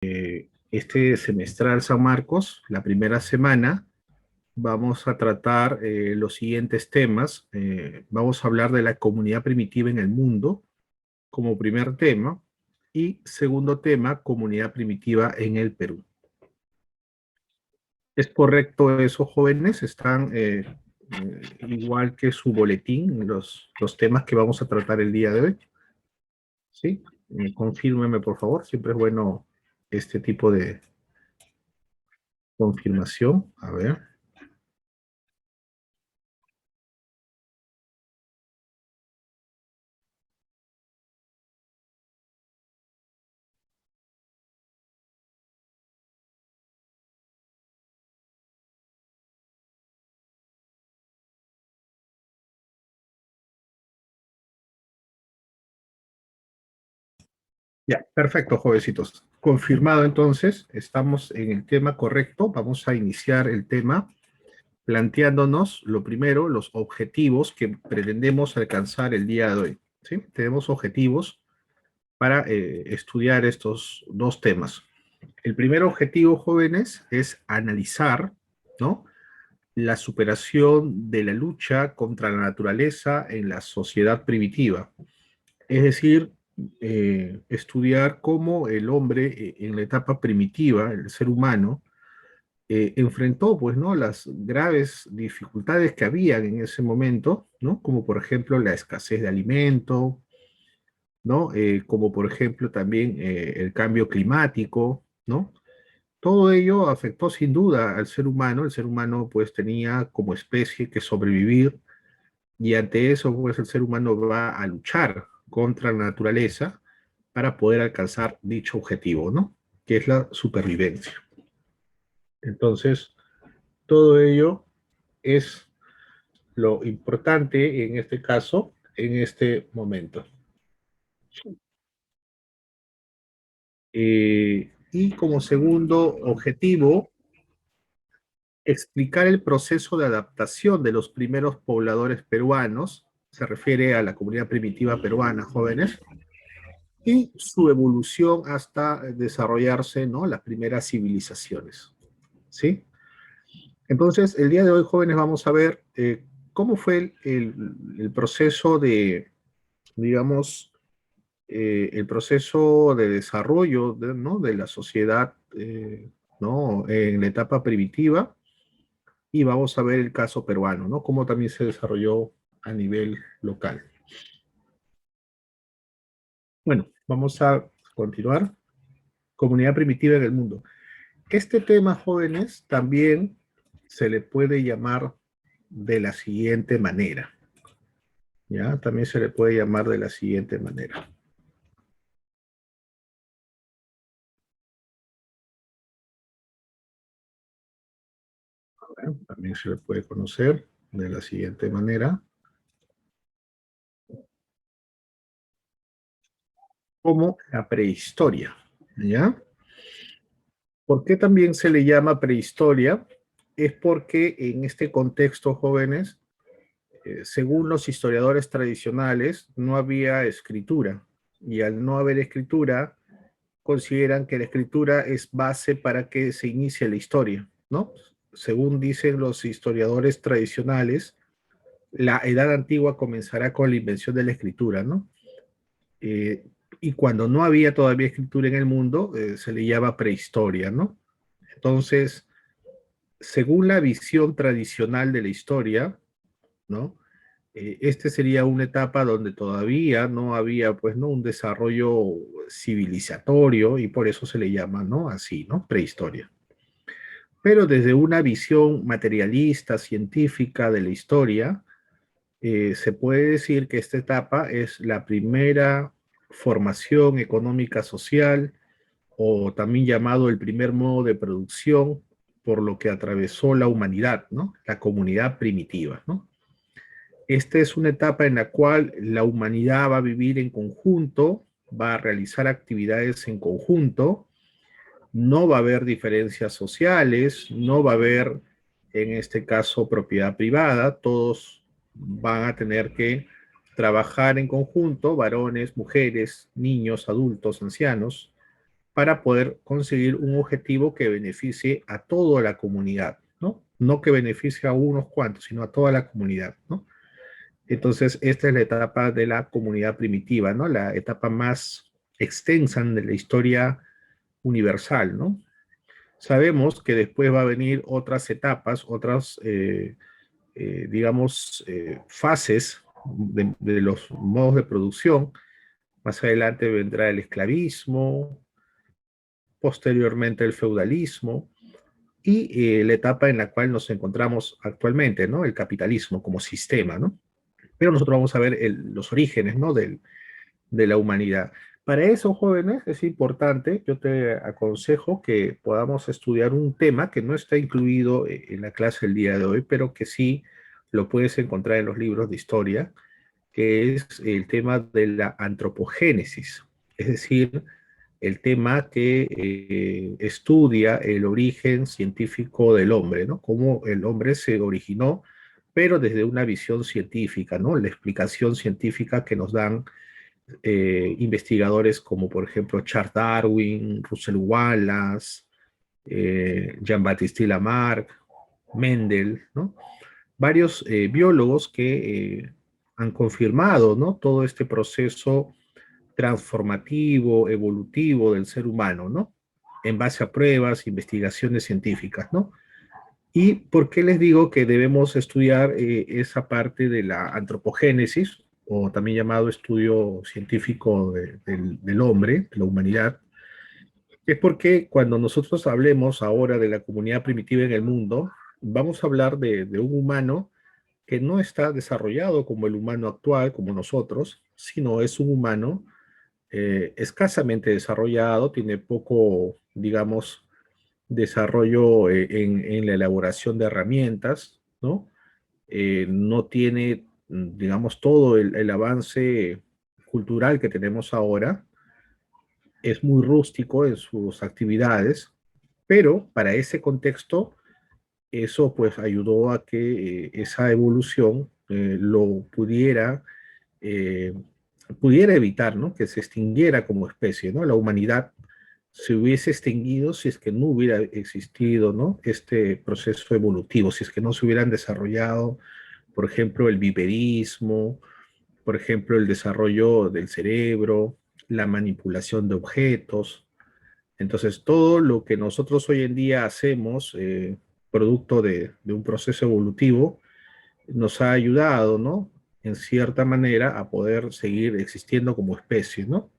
Este semestral San Marcos, la primera semana, vamos a tratar los siguientes temas. Vamos a hablar de la comunidad primitiva en el mundo como primer tema y segundo tema, comunidad primitiva en el Perú. ¿Es correcto eso, jóvenes? ¿Están igual que su boletín, los temas que vamos a tratar el día de hoy? ¿Sí? Confírmeme, por favor. Siempre es bueno este tipo de confirmación. A ver. Ya, perfecto, jovencitos. Confirmado entonces, estamos en el tema correcto. Vamos a iniciar el tema planteándonos, lo primero, los objetivos que pretendemos alcanzar el día de hoy. ¿Sí? Tenemos objetivos para estudiar estos dos temas. El primer objetivo, jóvenes, es analizar, ¿no?, la superación de la lucha contra la naturaleza en la sociedad primitiva. Es decir, estudiar cómo el hombre en la etapa primitiva, el ser humano, enfrentó, pues, ¿no?, las graves dificultades que habían en ese momento, ¿no? Como por ejemplo la escasez de alimento, ¿no? Como por ejemplo también el cambio climático, ¿no? Todo ello afectó sin duda al ser humano. El ser humano pues tenía como especie que sobrevivir y ante eso pues el ser humano va a luchar contra la naturaleza para poder alcanzar dicho objetivo, ¿no? Que es la supervivencia. Entonces, todo ello es lo importante en este caso, en este momento. Y como segundo objetivo, explicar el proceso de adaptación de los primeros pobladores peruanos, se refiere a la comunidad primitiva peruana, jóvenes, y su evolución hasta desarrollarse, ¿no?, las primeras civilizaciones. ¿Sí? Entonces, el día de hoy, jóvenes, vamos a ver cómo fue el proceso de, digamos, el proceso de desarrollo ¿no?, de la sociedad, ¿no?, en la etapa primitiva, y vamos a ver el caso peruano, ¿no?, cómo también se desarrolló a nivel local. Bueno, vamos a continuar. Comunidad primitiva en el mundo. Este tema, jóvenes, también se le puede llamar de la siguiente manera. ¿Ya? También se le puede llamar de la siguiente manera. ¿Ya? También se le puede conocer de la siguiente manera. Como la prehistoria. ¿Ya? ¿Por qué también se le llama prehistoria? Es porque en este contexto, jóvenes, según los historiadores tradicionales, no había escritura. Y al no haber escritura, consideran que la escritura es base para que se inicie la historia, ¿no? Según dicen los historiadores tradicionales, la edad antigua comenzará con la invención de la escritura, ¿no? Eh, y cuando no había todavía escritura en el mundo, se le llama prehistoria, ¿no? Entonces, según la visión tradicional de la historia, ¿no?, este sería una etapa donde todavía no había, pues, ¿no?, un desarrollo civilizatorio y por eso se le llama, ¿no?, así, ¿no?, prehistoria. Pero desde una visión materialista, científica de la historia, se puede decir que esta etapa es la primera formación económica social, o también llamado el primer modo de producción por lo que atravesó la humanidad, ¿no?, la comunidad primitiva, ¿no? Esta es una etapa en la cual la humanidad va a vivir en conjunto, va a realizar actividades en conjunto, no va a haber diferencias sociales, no va a haber, en este caso, propiedad privada, todos van a tener que trabajar en conjunto, varones, mujeres, niños, adultos, ancianos, para poder conseguir un objetivo que beneficie a toda la comunidad, ¿no? No que beneficie a unos cuantos, sino a toda la comunidad, ¿no? Entonces, esta es la etapa de la comunidad primitiva, ¿no? La etapa más extensa de la historia universal, ¿no? Sabemos que después va a venir otras etapas, otras, digamos, fases de los modos de producción. Más adelante vendrá el esclavismo, posteriormente el feudalismo y la etapa en la cual nos encontramos actualmente, ¿no? El capitalismo como sistema, ¿no? Pero nosotros vamos a ver los orígenes, ¿no? De la humanidad. Para eso, jóvenes, es importante, yo te aconsejo que podamos estudiar un tema que no está incluido en la clase el día de hoy, pero que sí lo puedes encontrar en los libros de historia, que es el tema de la antropogénesis, es decir, el tema que estudia el origen científico del hombre, ¿no? Cómo el hombre se originó, pero desde una visión científica, ¿no? La explicación científica que nos dan investigadores como por ejemplo Charles Darwin, Russell Wallace, Jean-Baptiste Lamarck, Mendel, ¿no? Varios biólogos que han confirmado, ¿no? Todo este proceso transformativo, evolutivo del ser humano, ¿no? En base a pruebas, investigaciones científicas, ¿no? ¿Y por qué les digo que debemos estudiar esa parte de la antropogénesis, o también llamado estudio científico del hombre, de la humanidad? Es porque cuando nosotros hablemos ahora de la comunidad primitiva en el mundo, vamos a hablar de un humano que no está desarrollado como el humano actual, como nosotros, sino es un humano escasamente desarrollado, tiene poco, digamos, desarrollo en la elaboración de herramientas, ¿no? No tiene, digamos, todo el avance cultural que tenemos ahora, es muy rústico en sus actividades, pero para ese contexto, eso pues ayudó a que esa evolución lo eh, pudiera evitar, ¿no? Que se extinguiera como especie, ¿no? La humanidad se hubiese extinguido si es que no hubiera existido, ¿no? Este proceso evolutivo, si es que no se hubieran desarrollado, por ejemplo, el viverismo, por ejemplo, el desarrollo del cerebro, la manipulación de objetos. Entonces, todo lo que nosotros hoy en día hacemos, producto de un proceso evolutivo, nos ha ayudado, ¿no? En cierta manera a poder seguir existiendo como especie, ¿no?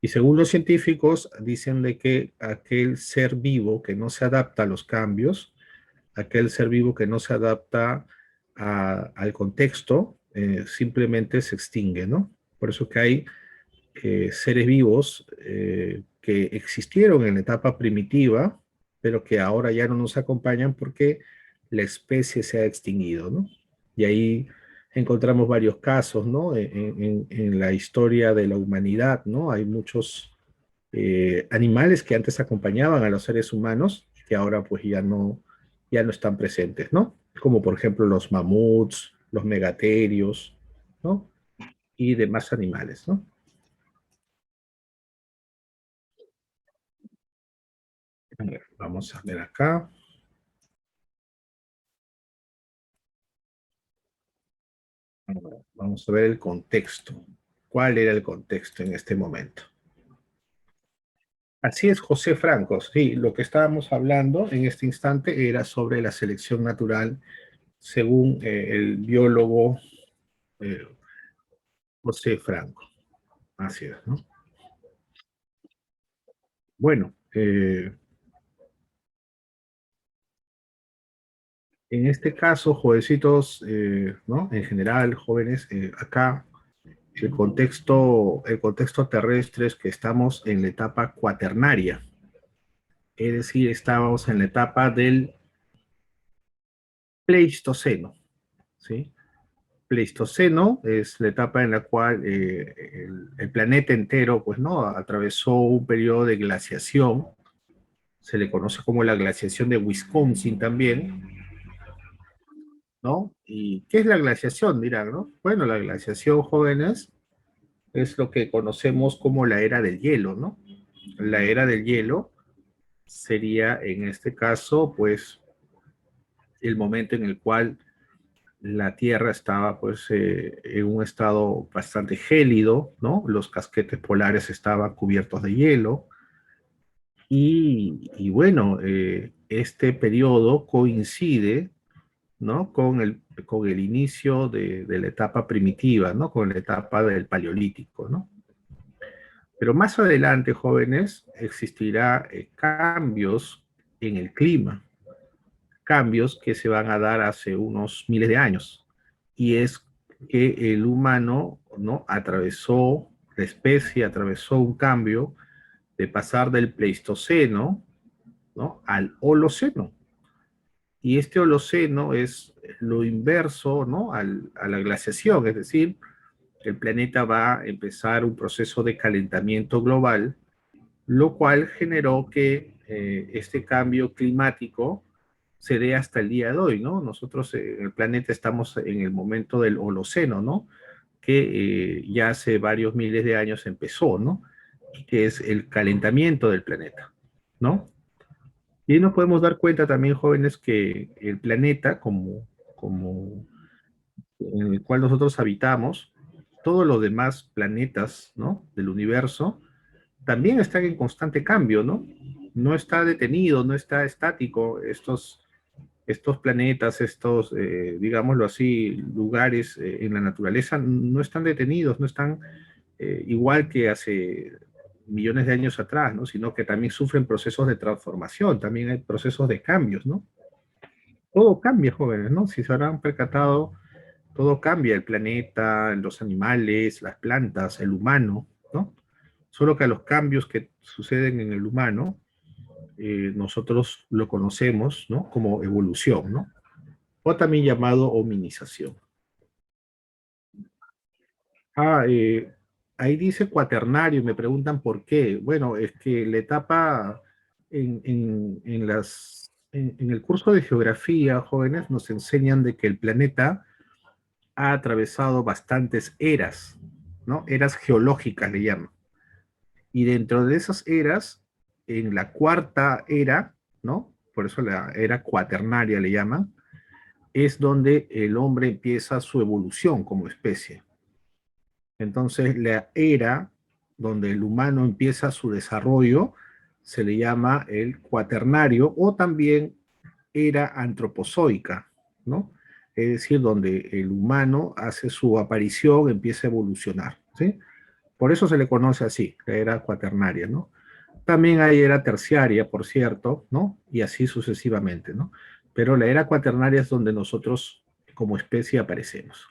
Y según los científicos, dicen de que aquel ser vivo que no se adapta a los cambios, aquel ser vivo que no se adapta al contexto, simplemente se extingue, ¿no? Por eso que hay seres vivos que existieron en la etapa primitiva, pero que ahora ya no nos acompañan porque la especie se ha extinguido, ¿no? Y ahí encontramos varios casos, ¿no? En la historia de la humanidad, ¿no? Hay muchos animales que antes acompañaban a los seres humanos, que ahora pues ya no están presentes, ¿no? Como por ejemplo los mamuts, los megaterios, ¿no? Y demás animales, ¿no? A ver, vamos a ver acá. Vamos a ver el contexto. ¿Cuál era el contexto en este momento? Así es, José Franco. Sí, lo que estábamos hablando en este instante era sobre la selección natural según el biólogo eh, José Franco. Así es, ¿no? Bueno, en este caso, jovencitos, ¿no? En general, jóvenes, acá el contexto terrestre es que estamos en la etapa cuaternaria, es decir, estábamos en la etapa del Pleistoceno, ¿sí? Pleistoceno es la etapa en la cual el planeta entero, pues, ¿no? Atravesó un periodo de glaciación, se le conoce como la glaciación de Wisconsin también, ¿no? ¿Y qué es la glaciación? Dirán, ¿no? Bueno, la glaciación, jóvenes, es lo que conocemos como la era del hielo, ¿no? La era del hielo sería, en este caso, pues, el momento en el cual la Tierra estaba, pues, en un estado bastante gélido, ¿no? Los casquetes polares estaban cubiertos de hielo. Y bueno, este periodo coincide, ¿no? Con el inicio de la etapa primitiva, ¿no? Con la etapa del Paleolítico, ¿no? Pero más adelante, jóvenes, existirá cambios en el clima, cambios que se van a dar hace unos miles de años. Y es que el humano, ¿no? Atravesó, la especie atravesó un cambio de pasar del Pleistoceno, ¿no? Al Holoceno. Y este Holoceno es lo inverso, ¿no? A la glaciación, es decir, el planeta va a empezar un proceso de calentamiento global, lo cual generó que este cambio climático se dé hasta el día de hoy, ¿no? Nosotros en el planeta estamos en el momento del Holoceno, ¿no? Que ya hace varios miles de años empezó, ¿no? Que es el calentamiento del planeta, ¿no? Y nos podemos dar cuenta también, jóvenes, que el planeta, como en el cual nosotros habitamos, todos los demás planetas, ¿no? Del universo, también están en constante cambio, ¿no? No está detenido, no está estático. Estos planetas, digámoslo así, lugares en la naturaleza, no están detenidos, no están igual que hace millones de años atrás, ¿no? Sino que también sufren procesos de transformación, también hay procesos de cambios, ¿no? Todo cambia, jóvenes, ¿no? Si se habrán percatado, todo cambia, el planeta, los animales, las plantas, el humano, ¿no? Solo que a los cambios que suceden en el humano, nosotros lo conocemos, ¿no? Como evolución, ¿no? O también llamado hominización. Ah, ahí dice cuaternario y me preguntan por qué. Bueno, es que la etapa en el curso de geografía, jóvenes, nos enseñan de que el planeta ha atravesado bastantes eras, ¿no? Eras geológicas le llaman. Y dentro de esas eras, en la cuarta era, ¿no? Por eso la era cuaternaria le llaman, es donde el hombre empieza su evolución como especie. Entonces, la era donde el humano empieza su desarrollo se le llama el cuaternario o también era antropozoica, ¿no? Es decir, donde el humano hace su aparición, empieza a evolucionar, ¿sí? Por eso se le conoce así, la era cuaternaria, ¿no? También hay era terciaria, por cierto, ¿no? Y así sucesivamente, ¿no? Pero la era cuaternaria es donde nosotros como especie aparecemos.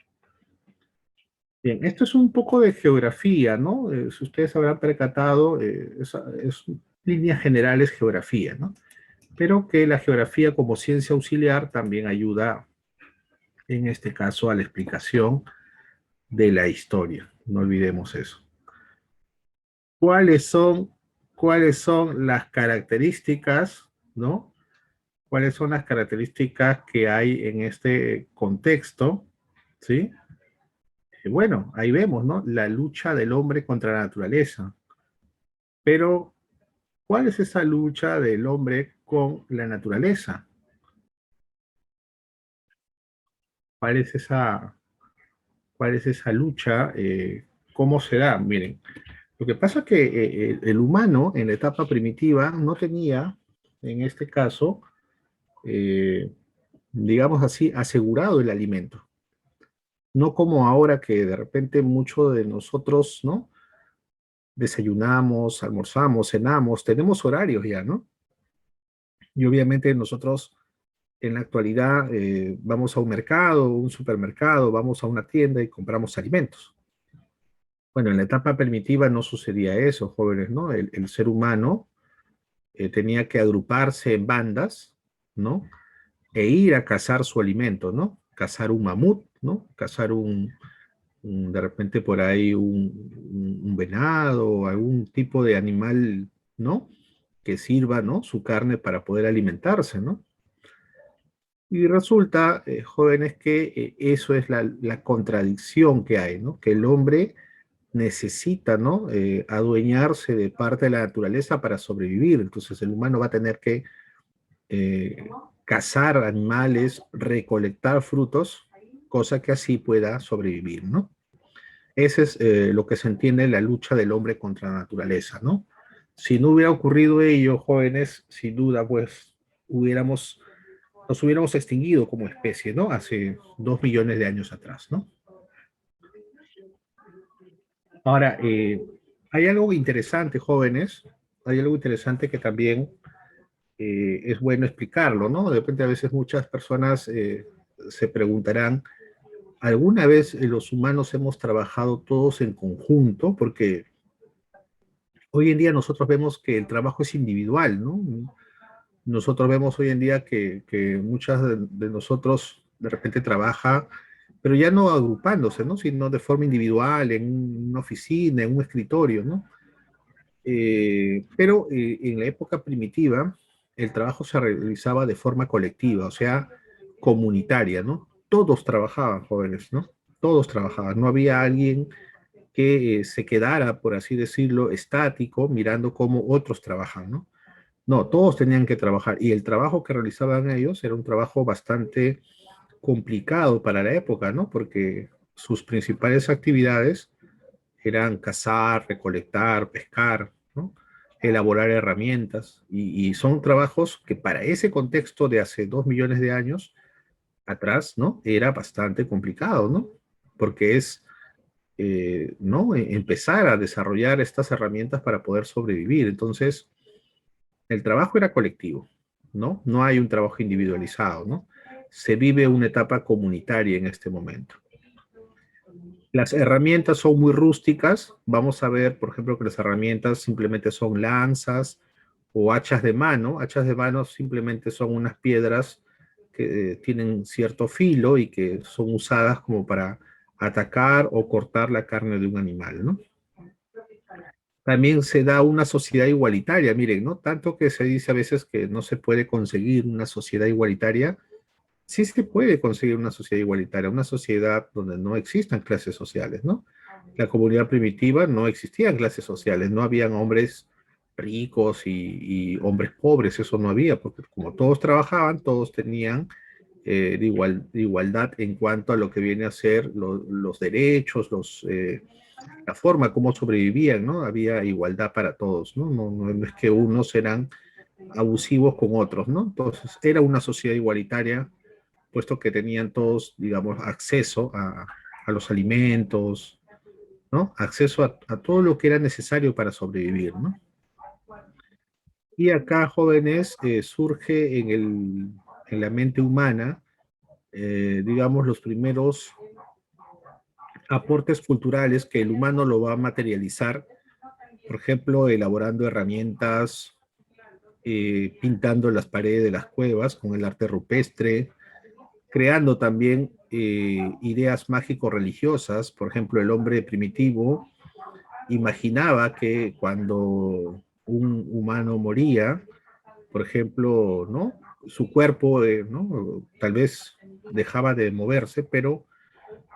Bien, esto es un poco de geografía, ¿no? Si ustedes habrán percatado, es líneas generales geografía, ¿no? Pero que la geografía como ciencia auxiliar también ayuda, en este caso, a la explicación de la historia. No olvidemos eso. ¿Cuáles son, cuáles son las características, ¿no? ¿Cuáles son las características que hay en este contexto? ¿Sí? Bueno, ahí vemos, ¿no? La lucha del hombre contra la naturaleza. Pero, ¿cuál es esa lucha del hombre con la naturaleza? ¿Cuál es cuál es esa lucha? ¿Cómo se da? Miren, lo que pasa es que el humano en la etapa primitiva no tenía, en este caso, eh, digamos así, asegurado el alimento. No como ahora que de repente muchos de nosotros, ¿no? Desayunamos, almorzamos, cenamos, tenemos horarios ya, ¿no? Y obviamente nosotros en la actualidad vamos a un mercado, un supermercado, vamos a una tienda y compramos alimentos. Bueno, en la etapa primitiva no sucedía eso, jóvenes, ¿no? El ser humano tenía que agruparse en bandas, ¿no? E ir a cazar su alimento, ¿no? Cazar un mamut, ¿no? Cazar de repente por ahí un venado o algún tipo de animal, ¿no? Que sirva, ¿no? Su carne para poder alimentarse, ¿no? Y resulta, jóvenes, que eso es la contradicción que hay, ¿no? Que el hombre necesita, ¿no? Adueñarse de parte de la naturaleza para sobrevivir. Entonces el humano va a tener que eh, cazar animales, recolectar frutos, cosa que así pueda sobrevivir, ¿no? Ese es lo que se entiende en la lucha del hombre contra la naturaleza, ¿no? Si no hubiera ocurrido ello, jóvenes, sin duda, pues hubiéramos, nos hubiéramos extinguido como especie, ¿no? Hace 2 millones de años atrás, ¿no? Ahora, hay algo interesante, jóvenes, hay algo interesante que también es bueno explicarlo, ¿no? De repente a veces muchas personas se preguntarán, ¿alguna vez los humanos hemos trabajado todos en conjunto? Porque hoy en día nosotros vemos que el trabajo es individual, ¿no? Nosotros vemos hoy en día que muchas de nosotros de repente trabaja, pero ya no agrupándose, ¿no? Sino de forma individual, en una oficina, en un escritorio, ¿no? Pero en la época primitiva, el trabajo se realizaba de forma colectiva, o sea, comunitaria, ¿no? Todos trabajaban, jóvenes, ¿no? Todos trabajaban. No había alguien que se quedara, por así decirlo, estático, mirando cómo otros trabajan, ¿no? No, todos tenían que trabajar y el trabajo que realizaban ellos era un trabajo bastante complicado para la época, ¿no? Porque sus principales actividades eran cazar, recolectar, pescar, ¿no? Elaborar herramientas y son trabajos que para ese contexto de hace 2 millones de años atrás, ¿no? Era bastante complicado, ¿no? Porque es, ¿no? Empezar a desarrollar estas herramientas para poder sobrevivir. Entonces, el trabajo era colectivo, ¿no? No hay un trabajo individualizado, ¿no? Se vive una etapa comunitaria en este momento. Las herramientas son muy rústicas. Vamos a ver, por ejemplo, que las herramientas simplemente son lanzas o hachas de mano. Hachas de mano simplemente son unas piedras que tienen cierto filo y que son usadas como para atacar o cortar la carne de un animal, ¿no? También se da una sociedad igualitaria, miren, ¿no? Tanto que se dice a veces que no se puede conseguir una sociedad igualitaria. Sí se puede conseguir una sociedad igualitaria, una sociedad donde no existan clases sociales, ¿no? La comunidad primitiva no existían clases sociales, no habían hombres ricos y hombres pobres, eso no había, porque como todos trabajaban, todos tenían de igualdad en cuanto a lo que viene a ser los derechos, la forma como sobrevivían, ¿no? Había igualdad para todos, ¿no? No es que unos eran abusivos con otros, ¿no? Entonces era una sociedad igualitaria puesto que tenían todos, digamos, acceso a los alimentos, ¿no? Acceso a todo lo que era necesario para sobrevivir, ¿no? Y acá, jóvenes, surge en la mente humana, digamos, los primeros aportes culturales que el humano lo va a materializar, por ejemplo, elaborando herramientas, pintando las paredes de las cuevas con el arte rupestre, creando también ideas mágico-religiosas. Por ejemplo, el hombre primitivo imaginaba que cuando un humano moría, por ejemplo, ¿no? Su cuerpo, ¿no? Tal vez dejaba de moverse, pero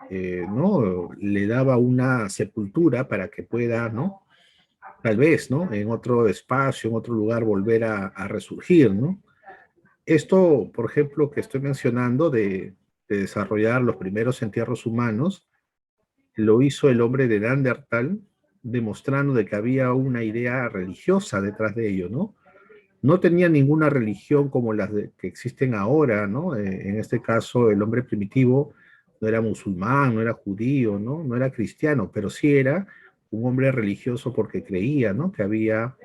¿no? Le daba una sepultura para que pueda, ¿no? Tal vez, ¿no? En otro espacio, en otro lugar, volver a resurgir, ¿no? Esto, por ejemplo, que estoy mencionando de desarrollar los primeros entierros humanos, lo hizo el hombre de Neandertal, demostrando de que había una idea religiosa detrás de ello, ¿no? No tenía ninguna religión como las que existen ahora, ¿no? En este caso, el hombre primitivo no era musulmán, no era judío, ¿no? No era cristiano, pero sí era un hombre religioso porque creía, ¿no? Que había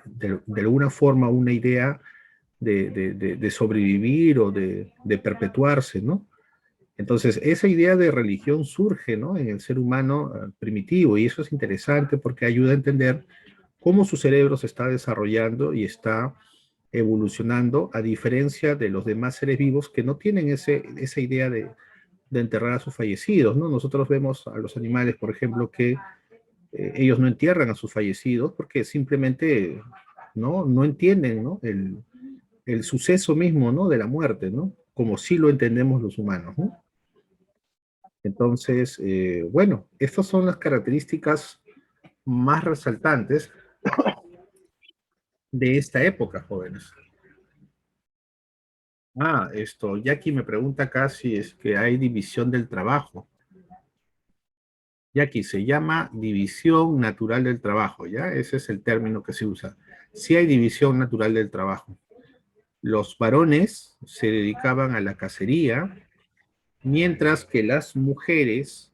de alguna forma una idea de sobrevivir o de perpetuarse, ¿no? Entonces, esa idea de religión surge, ¿no? En el ser humano primitivo y eso es interesante porque ayuda a entender cómo su cerebro se está desarrollando y está evolucionando a diferencia de los demás seres vivos que no tienen esa idea de enterrar a sus fallecidos, ¿no? Nosotros vemos a los animales, por ejemplo, que ellos no entierran a sus fallecidos porque simplemente no entienden, ¿no? El suceso mismo, ¿no? De la muerte, ¿no? Como sí lo entendemos los humanos, ¿no? Entonces, bueno, estas son las características más resaltantes de esta época, jóvenes. Jackie me pregunta acá si es que hay división del trabajo. Jackie, se llama división natural del trabajo, ¿ya? Ese es el término que se usa. Sí hay división natural del trabajo. Los varones se dedicaban a la cacería, mientras que las mujeres,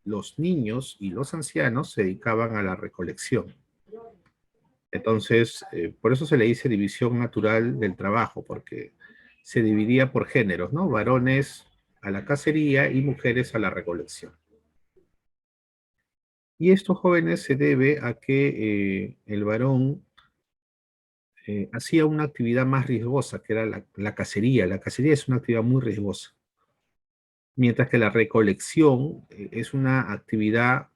los niños y los ancianos se dedicaban a la recolección. Entonces, por eso se le dice división natural del trabajo, porque se dividía por géneros, ¿no? Varones a la cacería y mujeres a la recolección. Y esto, jóvenes, se debe a que el varón hacía una actividad más riesgosa, que era la cacería. La cacería es una actividad muy riesgosa, mientras que la recolección es una actividad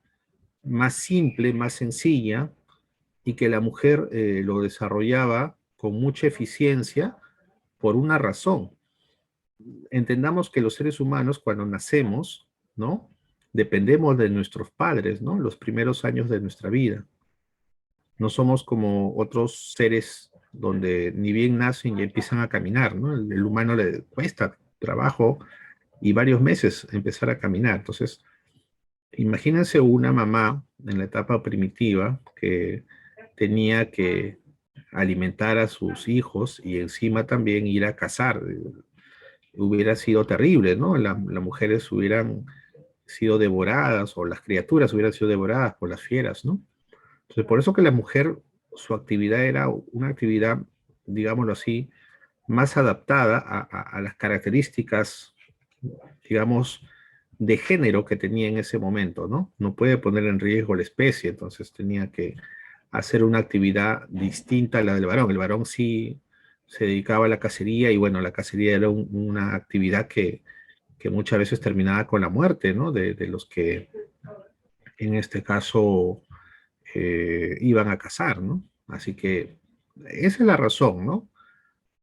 más simple, más sencilla, y que la mujer lo desarrollaba con mucha eficiencia por una razón. Entendamos que los seres humanos cuando nacemos, ¿no? Dependemos de nuestros padres, ¿no? Los primeros años de nuestra vida. No somos como otros seres donde ni bien nacen y empiezan a caminar, ¿no? El humano le cuesta trabajo y varios meses empezar a caminar. Entonces, imagínense una mamá en la etapa primitiva que tenía que alimentar a sus hijos y encima también ir a cazar. Hubiera sido terrible, ¿no? Las mujeres hubieran sido devoradas o las criaturas hubieran sido devoradas por las fieras, ¿no? Entonces, por eso que la mujer, su actividad era una actividad, digámoslo así, más adaptada a las características, digamos, de género que tenía en ese momento, ¿no? No puede poner en riesgo la especie, entonces tenía que hacer una actividad distinta a la del varón. El varón sí se dedicaba a la cacería y bueno, la cacería era una actividad que muchas veces terminaba con la muerte, ¿no? De los que en este caso iban a cazar, ¿no? Así que esa es la razón, ¿no?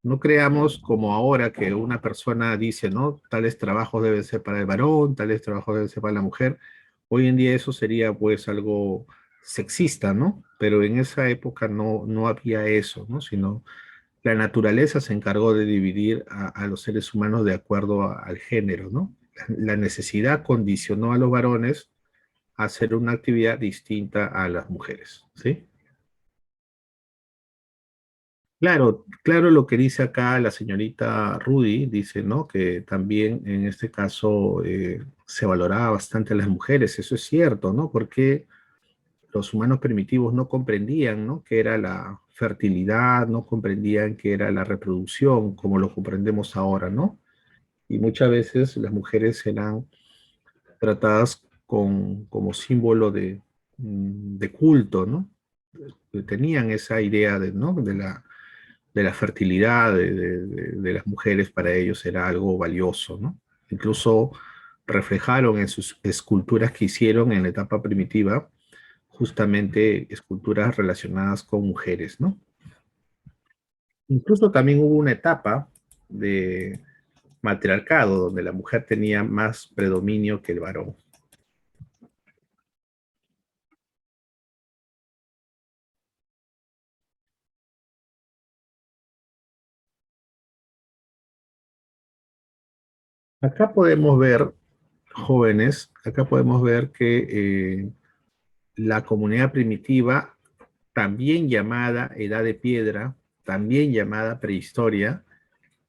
No creamos como ahora que una persona dice, ¿no? Tales trabajos deben ser para el varón, tales trabajos deben ser para la mujer. Hoy en día eso sería pues algo sexista, ¿no? Pero en esa época no había eso, ¿no? Sino la naturaleza se encargó de dividir a los seres humanos de acuerdo al género, ¿no? La necesidad condicionó a los varones a hacer una actividad distinta a las mujeres, ¿sí? Claro, claro lo que dice acá la señorita Rudy, dice, ¿no? Que también en este caso se valoraba bastante a las mujeres, eso es cierto, ¿no? Porque los humanos primitivos no comprendían, ¿no? Qué era la fertilidad, no comprendían qué era la reproducción, como lo comprendemos ahora, ¿no? Y muchas veces las mujeres eran tratadas como símbolo de culto, ¿no? Tenían esa idea de, ¿no? De la fertilidad de las mujeres para ellos era algo valioso, ¿no? Incluso reflejaron en sus esculturas que hicieron en la etapa primitiva, justamente esculturas relacionadas con mujeres, ¿no? Incluso también hubo una etapa de matriarcado donde la mujer tenía más predominio que el varón. Acá podemos ver, jóvenes, acá podemos ver que la comunidad primitiva, también llamada Edad de Piedra, también llamada Prehistoria,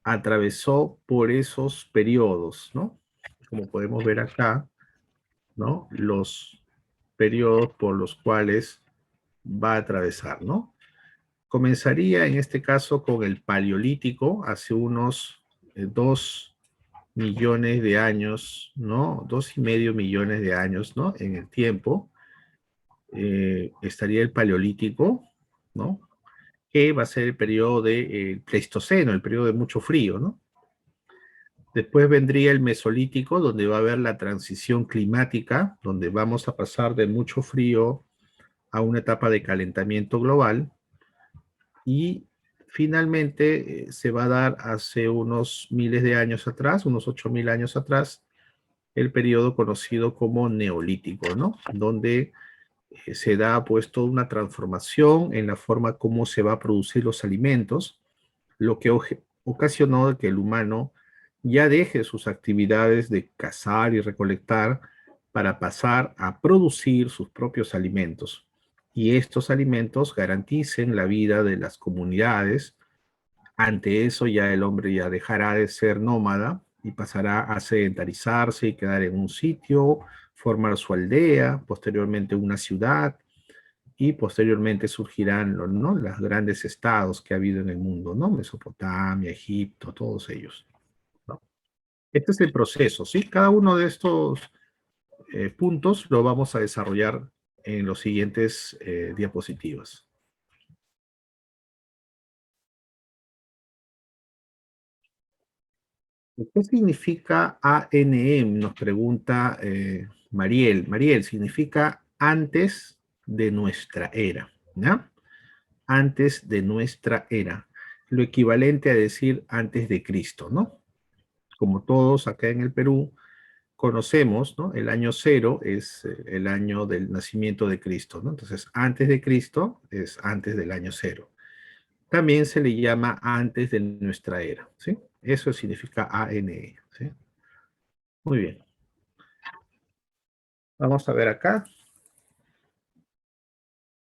atravesó por esos periodos, ¿no? Como podemos ver acá, ¿no? Los periodos por los cuales va a atravesar, ¿no? Comenzaría en este caso con el Paleolítico, hace unos 2 millones de años, ¿no? 2,5 millones de años, ¿no? En el tiempo estaría el Paleolítico, ¿no? Que va a ser el periodo de Pleistoceno, el periodo de mucho frío, ¿no? Después vendría el Mesolítico, donde va a haber la transición climática, donde vamos a pasar de mucho frío a una etapa de calentamiento global. Y finalmente se va a dar hace unos miles de años atrás, unos 8.000 años atrás, el periodo conocido como Neolítico, ¿no? Donde se da pues toda una transformación en la forma como se va a producir los alimentos, lo que ocasionó que el humano ya deje sus actividades de cazar y recolectar para pasar a producir sus propios alimentos. Y estos alimentos garanticen la vida de las comunidades. Ante eso ya el hombre ya dejará de ser nómada y pasará a sedentarizarse y quedar en un sitio, formar su aldea, posteriormente una ciudad, y posteriormente surgirán, ¿no?, los grandes estados que ha habido en el mundo, ¿no? Mesopotamia, Egipto, todos ellos, ¿no? Este es el proceso, ¿sí? Cada uno de estos puntos lo vamos a desarrollar en los siguientes diapositivas. ¿Qué significa ANM? Nos pregunta Mariel. Mariel, significa antes de nuestra era, ¿ya? Antes de nuestra era. Lo equivalente a decir antes de Cristo, ¿no? Como todos acá en el Perú conocemos, ¿no? El año cero es el año del nacimiento de Cristo, ¿no? Entonces, antes de Cristo es antes del año cero. También se le llama antes de nuestra era, ¿sí? Eso significa ANE, ¿sí? Muy bien. Vamos a ver acá,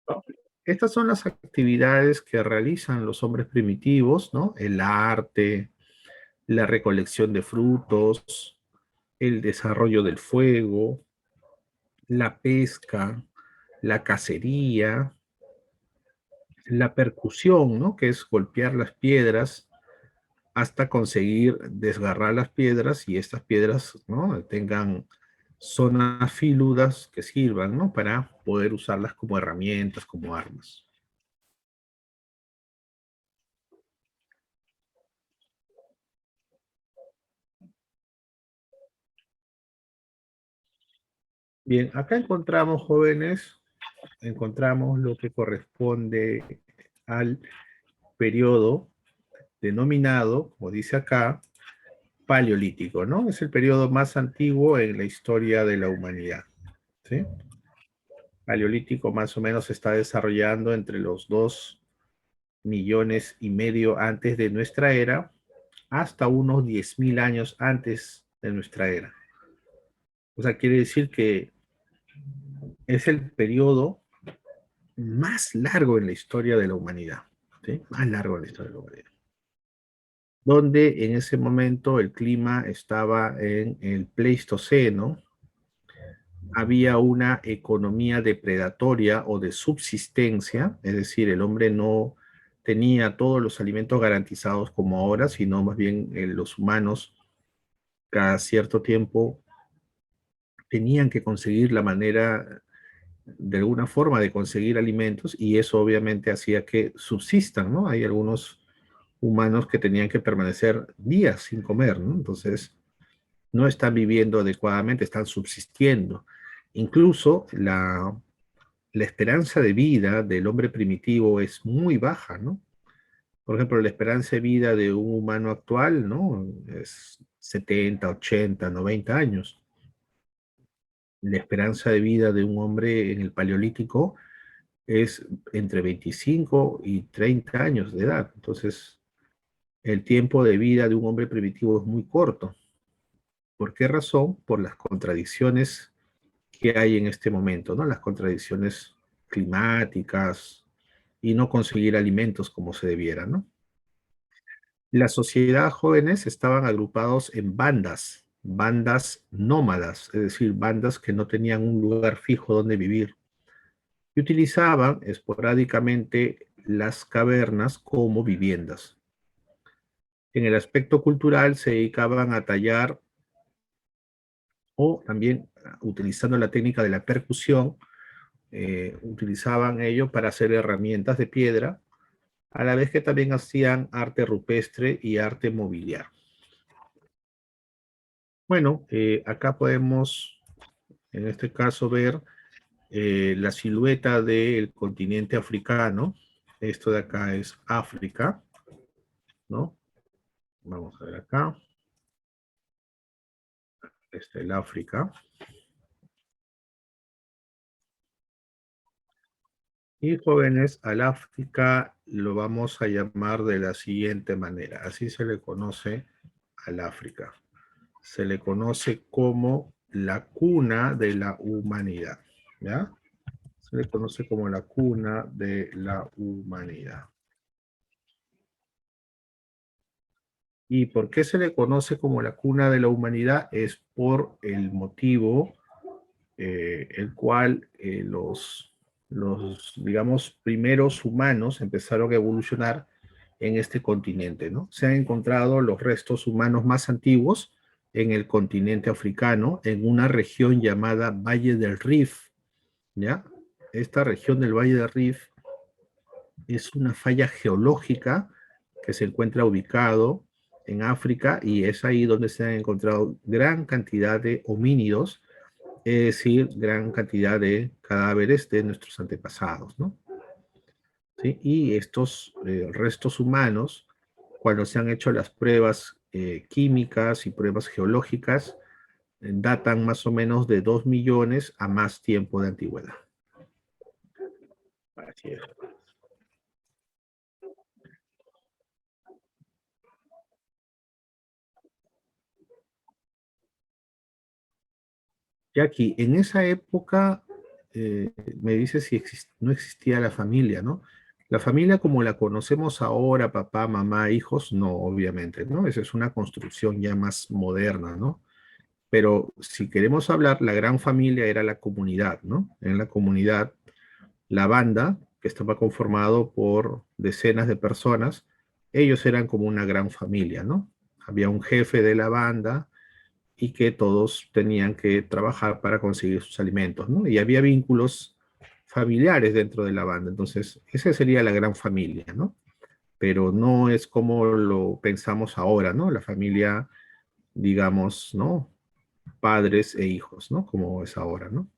¿no? Estas son las actividades que realizan los hombres primitivos, ¿no? El arte, la recolección de frutos, el desarrollo del fuego, la pesca, la cacería, la percusión, ¿no?, que es golpear las piedras hasta conseguir desgarrar las piedras y estas piedras, ¿no?, tengan zonas filudas que sirvan, ¿no?, para poder usarlas como herramientas, como armas. Bien, acá encontramos, jóvenes, encontramos lo que corresponde al periodo denominado, como dice acá, paleolítico, ¿no? Es el periodo más antiguo en la historia de la humanidad, ¿sí? Paleolítico más o menos se está desarrollando entre los 2,5 millones antes de nuestra era hasta unos 10.000 años antes de nuestra era. O sea, quiere decir que es el periodo más largo en la historia de la humanidad, ¿sí? Más largo en la historia de la humanidad. Donde en ese momento el clima estaba en el Pleistoceno, había una economía depredatoria o de subsistencia, es decir, el hombre no tenía todos los alimentos garantizados como ahora, sino más bien los humanos cada cierto tiempo tenían que conseguir la manera, de alguna forma, de conseguir alimentos, y eso obviamente hacía que subsistan, ¿no? Hay algunos humanos que tenían que permanecer días sin comer, ¿no? Entonces, no están viviendo adecuadamente, están subsistiendo. Incluso la esperanza de vida del hombre primitivo es muy baja, ¿no? Por ejemplo, la esperanza de vida de un humano actual, ¿no?, es 70, 80, 90 años. La esperanza de vida de un hombre en el Paleolítico es entre 25 y 30 años de edad. Entonces, el tiempo de vida de un hombre primitivo es muy corto. ¿Por qué razón? Por las contradicciones que hay en este momento, ¿no? Las contradicciones climáticas y no conseguir alimentos como se debiera, ¿no? La sociedad jóvenes estaban agrupados en bandas, bandas nómadas, es decir, bandas que no tenían un lugar fijo donde vivir, y utilizaban esporádicamente las cavernas como viviendas. En el aspecto cultural se dedicaban a tallar o también utilizando la técnica de la percusión, utilizaban ello para hacer herramientas de piedra, a la vez que también hacían arte rupestre y arte mobiliario. Bueno, acá podemos, en este caso, ver la silueta del continente africano. Esto de acá es África, ¿no? Vamos a ver acá. el África. Y jóvenes, al África lo vamos a llamar de la siguiente manera. Así se le conoce al África. Se le conoce como la cuna de la humanidad. ¿Ya? Se le conoce como la cuna de la humanidad. ¿Y por qué se le conoce como la cuna de la humanidad? Es por el motivo el cual los, digamos, primeros humanos empezaron a evolucionar en este continente, ¿no? Se han encontrado los restos humanos más antiguos en el continente africano, en una región llamada Valle del Rif, ¿ya? Esta región del Valle del Rif es una falla geológica que se encuentra ubicado en África y es ahí donde se han encontrado gran cantidad de homínidos, es decir, gran cantidad de cadáveres de nuestros antepasados, ¿no? ¿Sí? Y estos restos humanos, cuando se han hecho las pruebas químicas y pruebas geológicas, datan más o menos de 2 millones a más tiempo de antigüedad. Así es. Jackie, en esa época, me dice si no existía la familia, ¿no? La familia como la conocemos ahora, papá, mamá, hijos, no, obviamente, ¿no? Esa es una construcción ya más moderna, ¿no? Pero si queremos hablar, la gran familia era la comunidad, ¿no? En la comunidad, la banda, que estaba conformado por decenas de personas, ellos eran como una gran familia, ¿no? Había un jefe de la banda y que todos tenían que trabajar para conseguir sus alimentos, ¿no? Y había vínculos familiares dentro de la banda. Entonces, esa sería la gran familia, ¿no? Pero no es como lo pensamos ahora, ¿no? La familia, digamos, ¿no? Padres e hijos, ¿no? Como es ahora, ¿no?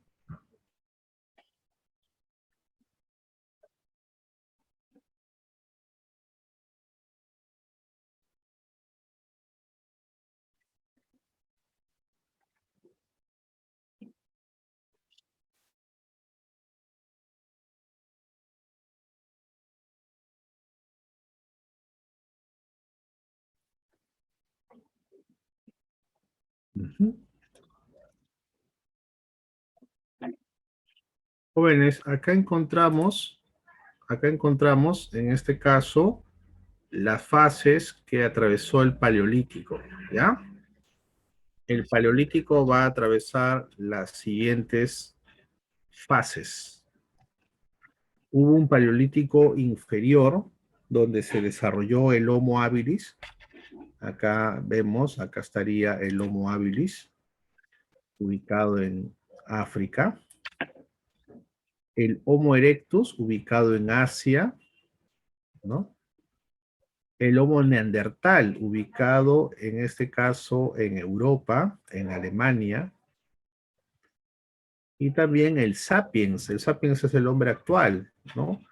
Ujú. Jóvenes, acá encontramos, en este caso, las fases que atravesó el Paleolítico, ¿ya? El Paleolítico va a atravesar las siguientes fases. Hubo un Paleolítico inferior donde se desarrolló el Homo habilis. Acá vemos, acá estaría el Homo habilis, ubicado en África. El Homo erectus, ubicado en Asia, ¿no? El Homo neandertal, ubicado en este caso en Europa, en Alemania. Y también el sapiens es el hombre actual, ¿no?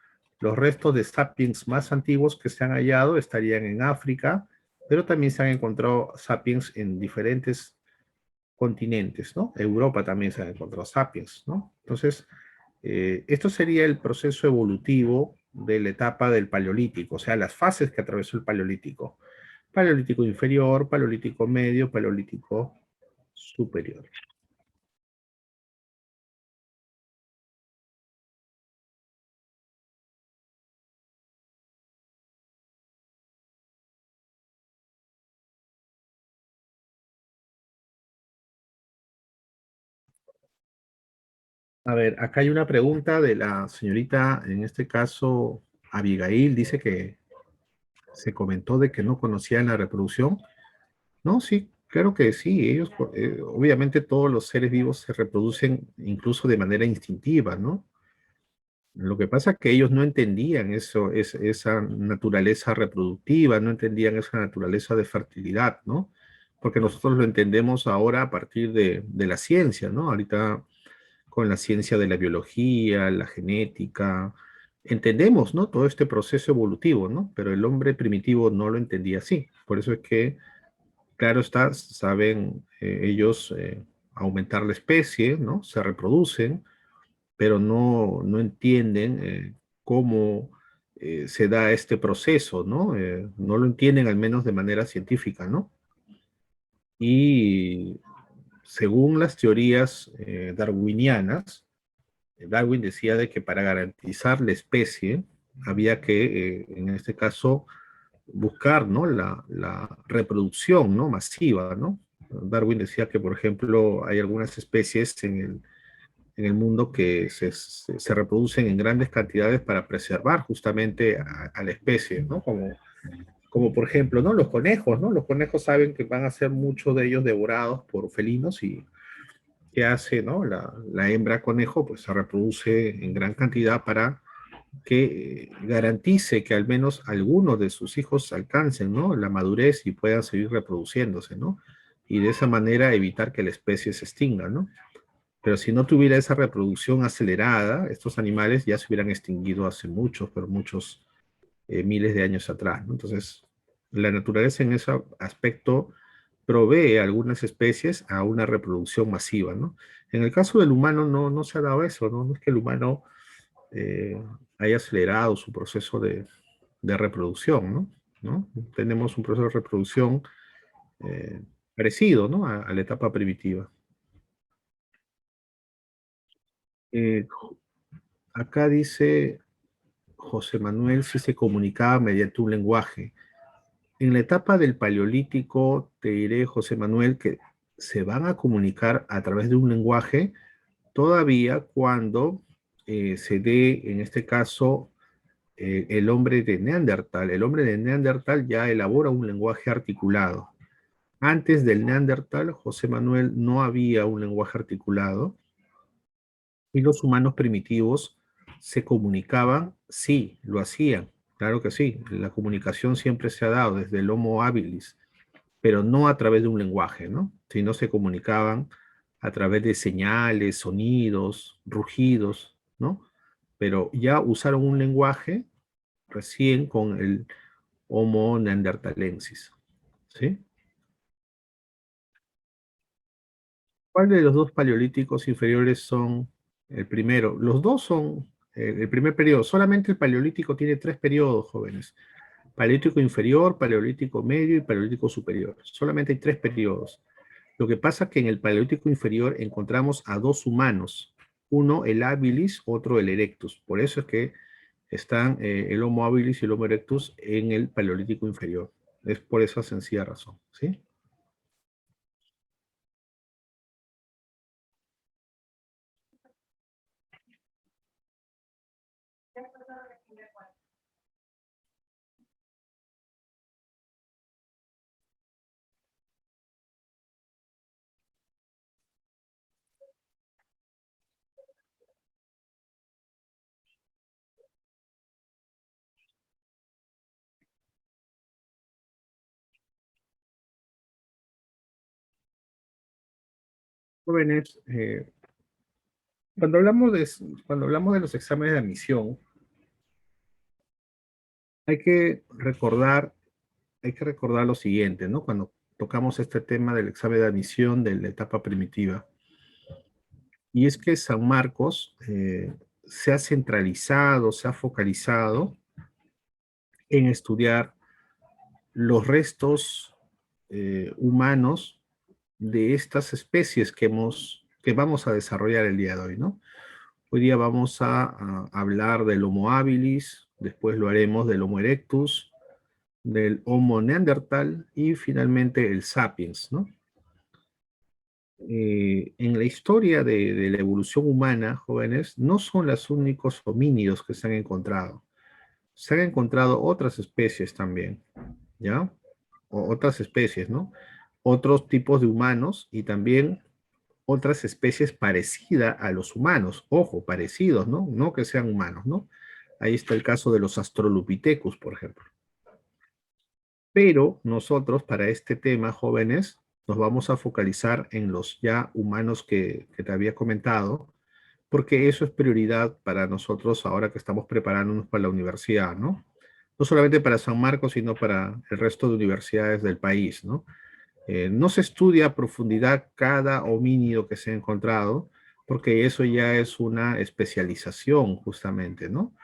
Los restos de sapiens más antiguos que se han hallado estarían en África, pero también se han encontrado sapiens en diferentes continentes, ¿no? Europa también se han encontrado sapiens, ¿no? Entonces, esto sería el proceso evolutivo de la etapa del Paleolítico, o sea, las fases que atravesó el Paleolítico. Paleolítico inferior, Paleolítico medio, Paleolítico superior. A ver, acá hay una pregunta de la señorita, en este caso, Abigail, dice que se comentó de que no conocían la reproducción. No, sí, claro que sí, ellos, obviamente todos los seres vivos se reproducen incluso de manera instintiva, ¿no? Lo que pasa es que ellos no entendían eso, esa naturaleza reproductiva, no entendían esa naturaleza de fertilidad, ¿no? Porque nosotros lo entendemos ahora a partir de la ciencia, ¿no? Ahorita con la ciencia de la biología, la genética, entendemos, ¿no? Todo este proceso evolutivo, ¿no? Pero el hombre primitivo no lo entendía así. Por eso es que Claro está, saben ellos aumentar la especie, ¿no? Se reproducen, pero no entienden cómo se da este proceso, ¿no? No lo entienden al menos de manera científica, ¿no? Y según las teorías darwinianas, Darwin decía de que para garantizar la especie había que, en este caso, buscar, ¿no? La reproducción, ¿no? Masiva, ¿no? Darwin decía que, por ejemplo, hay algunas especies en el mundo que se reproducen en grandes cantidades para preservar justamente a la especie, ¿no? Como por ejemplo, ¿no? Los conejos, ¿no? Los conejos saben que van a ser muchos de ellos devorados por felinos y ¿qué hace, no? La hembra conejo pues se reproduce en gran cantidad para que garantice que al menos algunos de sus hijos alcancen, ¿no? La madurez y puedan seguir reproduciéndose, ¿no? Y de esa manera evitar que la especie se extinga, ¿no? Pero si no tuviera esa reproducción acelerada, estos animales ya se hubieran extinguido hace muchos, pero muchos miles de años atrás, ¿no? Entonces, la naturaleza en ese aspecto provee a algunas especies a una reproducción masiva, ¿no? En el caso del humano no se ha dado eso, ¿no? No es que el humano eh, haya acelerado su proceso de reproducción, ¿no? ¿No? Tenemos un proceso de reproducción eh, parecido, ¿no? A la etapa primitiva. Eh, acá dice José Manuel si se comunicaba mediante un lenguaje. En la etapa del Paleolítico, te diré, José Manuel, que se van a comunicar a través de un lenguaje todavía cuando se dé, en este caso, el hombre de Neandertal. El hombre de Neandertal ya elabora un lenguaje articulado. Antes del Neandertal, José Manuel, no había un lenguaje articulado y los humanos primitivos se comunicaban, sí, lo hacían, claro que sí. La comunicación siempre se ha dado desde el Homo habilis, pero no a través de un lenguaje, ¿no? Sino se comunicaban a través de señales, sonidos, rugidos, ¿no? Pero ya usaron un lenguaje recién con el Homo neanderthalensis, ¿sí? ¿Cuál de los dos paleolíticos inferiores son el primero? Los dos son el primer periodo. Solamente el paleolítico tiene tres periodos, jóvenes. Paleolítico inferior, paleolítico medio y paleolítico superior. Solamente hay tres periodos. Lo que pasa es que en el paleolítico inferior encontramos a dos humanos. Uno el habilis, otro el erectus. Por eso es que están el Homo habilis y el Homo erectus en el paleolítico inferior. Es por esa sencilla razón, ¿sí? Jóvenes, cuando hablamos de los exámenes de admisión, hay que recordar, hay que recordar lo siguiente, ¿no? Cuando tocamos este tema del examen de admisión de la etapa primitiva, y es que San Marcos se ha centralizado, se ha focalizado en estudiar los restos humanos de estas especies que vamos a desarrollar el día de hoy, ¿no? Hoy día vamos a hablar del Homo habilis, después lo haremos del Homo erectus, del Homo neandertal y finalmente el sapiens, ¿no? En la historia de la evolución humana, jóvenes, no son los únicos homínidos que se han encontrado. Se han encontrado otras especies también, ¿ya? Otras especies, ¿no? Otros tipos de humanos y también otras especies parecidas a los humanos. Ojo, parecidos, ¿no? No que sean humanos, ¿no? Ahí está el caso de los Australopithecus, por ejemplo. Pero nosotros, para este tema, jóvenes, nos vamos a focalizar en los ya humanos que te había comentado, porque eso es prioridad para nosotros ahora que estamos preparándonos para la universidad, ¿no? No solamente para San Marcos, sino para el resto de universidades del país, ¿no? No se estudia a profundidad cada homínido que se ha encontrado, porque eso ya es una especialización justamente, ¿no?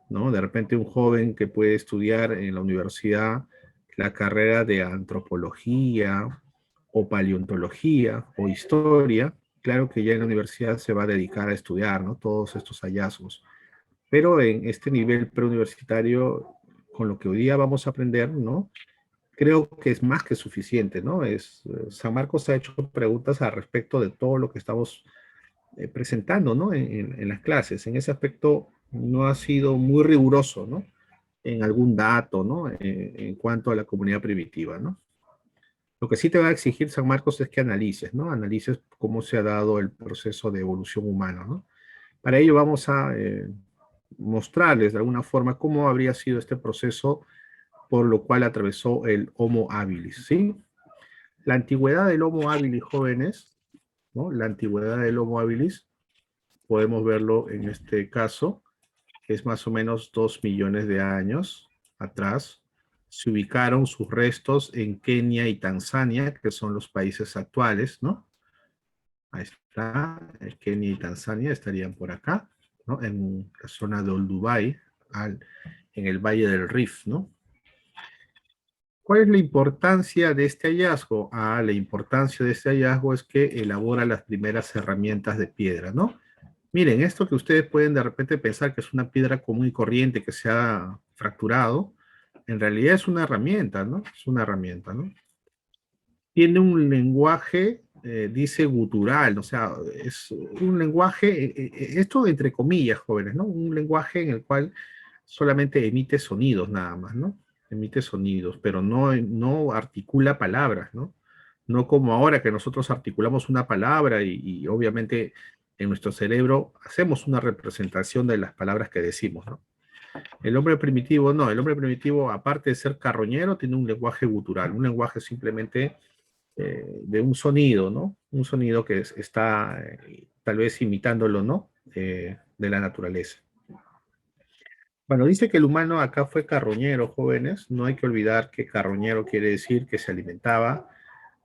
¿No? De repente un joven que puede estudiar en la universidad la carrera de antropología o paleontología o historia, claro que ya en la universidad se va a dedicar a estudiar, ¿no? Todos estos hallazgos. Pero en este nivel preuniversitario, con lo que hoy día vamos a aprender, ¿no? Creo que es más que suficiente, ¿no? San Marcos ha hecho preguntas al respecto de todo lo que estamos presentando, ¿no? En las clases. En ese aspecto no ha sido muy riguroso, ¿no? En algún dato, ¿no? En cuanto a la comunidad primitiva, ¿no? Lo que sí te va a exigir San Marcos es que analices, ¿no? Analices cómo se ha dado el proceso de evolución humana, ¿no? Para ello vamos a mostrarles de alguna forma cómo habría sido este proceso por lo cual atravesó el Homo habilis, ¿sí? La antigüedad del Homo habilis, jóvenes, ¿no? La antigüedad del Homo habilis, podemos verlo en este caso, es más o menos 2 millones de años atrás. Se ubicaron sus restos en Kenia y Tanzania, que son los países actuales, ¿no? Ahí está, Kenia y Tanzania estarían por acá, ¿no? En la zona de Olduvai, en el Valle del Rift, ¿no? ¿Cuál es la importancia de este hallazgo? La importancia de este hallazgo es que elabora las primeras herramientas de piedra, ¿no? Miren, esto que ustedes pueden de repente pensar que es una piedra común y corriente que se ha fracturado, en realidad es una herramienta, ¿no? Es una herramienta, ¿no? Tiene un lenguaje, dice gutural, o sea, es un lenguaje, esto entre comillas, jóvenes, ¿no? Un lenguaje en el cual solamente emite sonidos nada más, ¿no? Emite sonidos, pero no articula palabras, ¿no? No como ahora que nosotros articulamos una palabra y obviamente en nuestro cerebro hacemos una representación de las palabras que decimos, ¿no? El hombre primitivo no, el hombre primitivo aparte de ser carroñero tiene un lenguaje gutural, un lenguaje simplemente de un sonido, ¿no? Un sonido que está tal vez imitándolo, ¿no? De la naturaleza. Bueno, dice que el humano acá fue carroñero, jóvenes. No hay que olvidar que carroñero quiere decir que se alimentaba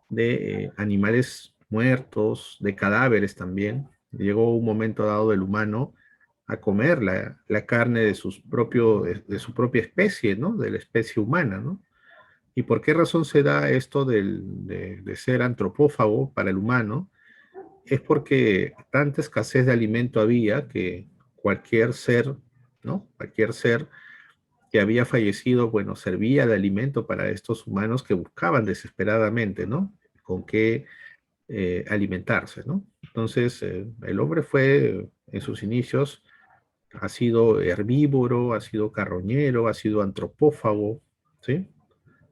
de animales muertos, de cadáveres también. Llegó un momento dado del humano a comer la carne de su propia especie, ¿no? De la especie humana, ¿no? ¿Y por qué razón se da esto de ser antropófago para el humano? Es porque tanta escasez de alimento había que cualquier ser, ¿no? Cualquier ser que había fallecido, bueno, servía de alimento para estos humanos que buscaban desesperadamente, ¿no? Con qué alimentarse, ¿no? Entonces, el hombre fue, en sus inicios, ha sido herbívoro, ha sido carroñero, ha sido antropófago, ¿sí?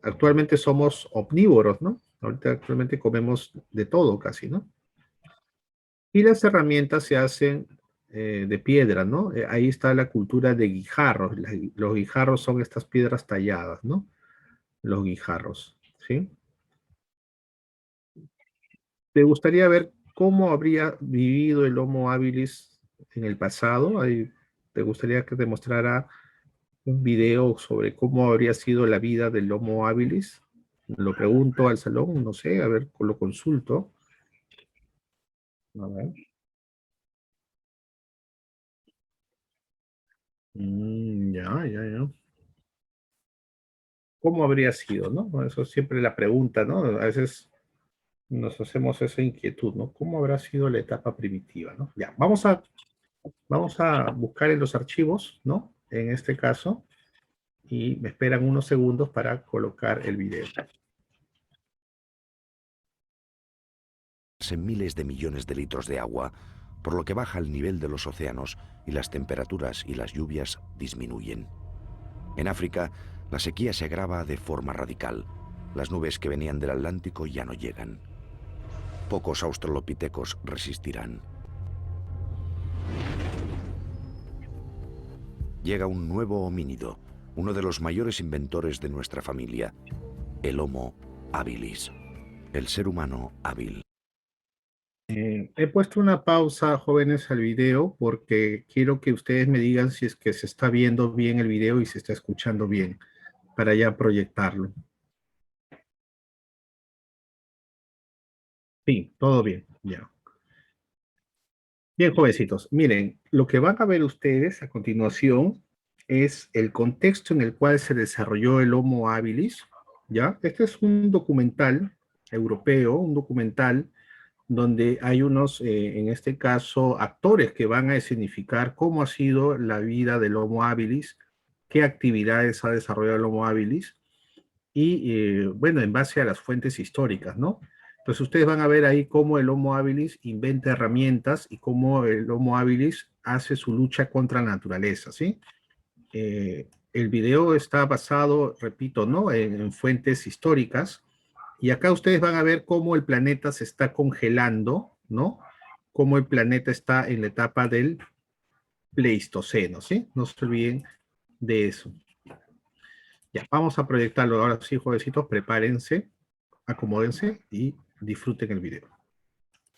Actualmente somos omnívoros, ¿no? Ahorita actualmente comemos de todo casi, ¿no? Y las herramientas se hacen de piedra, ¿no? Ahí está la cultura de guijarros. Los guijarros son estas piedras talladas, ¿no? Los guijarros, ¿sí? ¿Te gustaría ver cómo habría vivido el Homo habilis en el pasado? ¿Te gustaría que te mostrara un video sobre cómo habría sido la vida del Homo habilis? Lo pregunto al salón, no sé, a ver, lo consulto. A ver. Ya. ¿Cómo habría sido, no? Bueno, eso es siempre la pregunta, ¿no? A veces nos hacemos esa inquietud, ¿no? ¿Cómo habrá sido la etapa primitiva, ¿no? Ya, vamos a buscar en los archivos, ¿no? En este caso, y me esperan unos segundos para colocar el video. En miles de millones de litros de agua, por lo que baja el nivel de los océanos y las temperaturas y las lluvias disminuyen. En África, la sequía se agrava de forma radical. Las nubes que venían del Atlántico ya no llegan. Pocos australopitecos resistirán. Llega un nuevo homínido, uno de los mayores inventores de nuestra familia, el Homo habilis, el ser humano hábil. He puesto una pausa, jóvenes, al video porque quiero que ustedes me digan si es que se está viendo bien el video y se está escuchando bien para ya proyectarlo. Sí, todo bien, ya. Bien, jovencitos, miren, lo que van a ver ustedes a continuación es el contexto en el cual se desarrolló el Homo habilis, ¿ya? Este es un documental europeo, un documental donde hay unos, en este caso, actores que van a escenificar cómo ha sido la vida del Homo habilis, qué actividades ha desarrollado el Homo habilis, y bueno, en base a las fuentes históricas, ¿no? Entonces ustedes van a ver ahí cómo el Homo habilis inventa herramientas y cómo el Homo habilis hace su lucha contra la naturaleza, ¿sí? El video está basado, repito, ¿no? En fuentes históricas, y acá ustedes van a ver cómo el planeta se está congelando, ¿no? Cómo el planeta está en la etapa del Pleistoceno, ¿sí? No se olviden de eso. Ya, vamos a proyectarlo. Ahora sí, jovencitos, prepárense, acomódense y disfruten el video.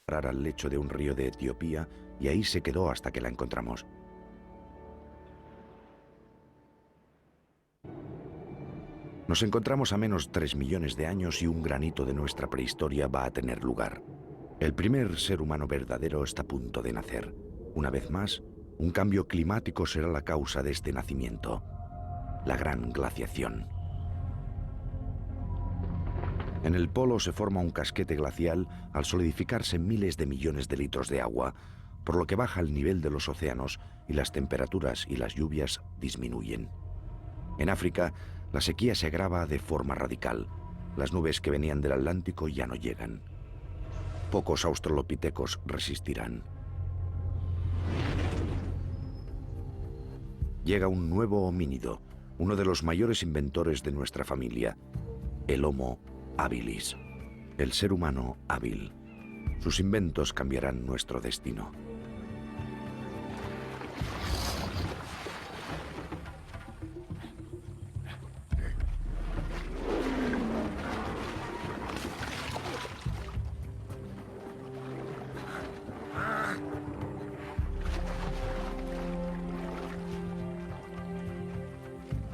Al lecho de un río de Etiopía y ahí se quedó hasta que la encontramos. Nos encontramos a menos 3 millones de años y un granito de nuestra prehistoria va a tener lugar. El primer ser humano verdadero está a punto de nacer. Una vez más, un cambio climático será la causa de este nacimiento. La gran glaciación. En el polo se forma un casquete glacial al solidificarse miles de millones de litros de agua, por lo que baja el nivel de los océanos y las temperaturas y las lluvias disminuyen. En África, la sequía se agrava de forma radical. Las nubes que venían del Atlántico ya no llegan. Pocos australopitecos resistirán. Llega un nuevo homínido, uno de los mayores inventores de nuestra familia, el Homo habilis, el ser humano hábil. Sus inventos cambiarán nuestro destino.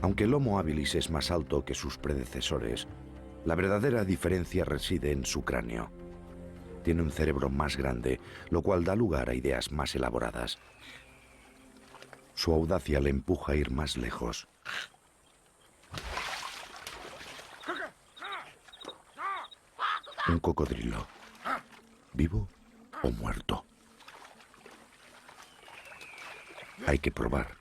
Aunque el Homo habilis es más alto que sus predecesores, la verdadera diferencia reside en su cráneo. Tiene un cerebro más grande, lo cual da lugar a ideas más elaboradas. Su audacia le empuja a ir más lejos. Un cocodrilo, ¿vivo o muerto? Hay que probar.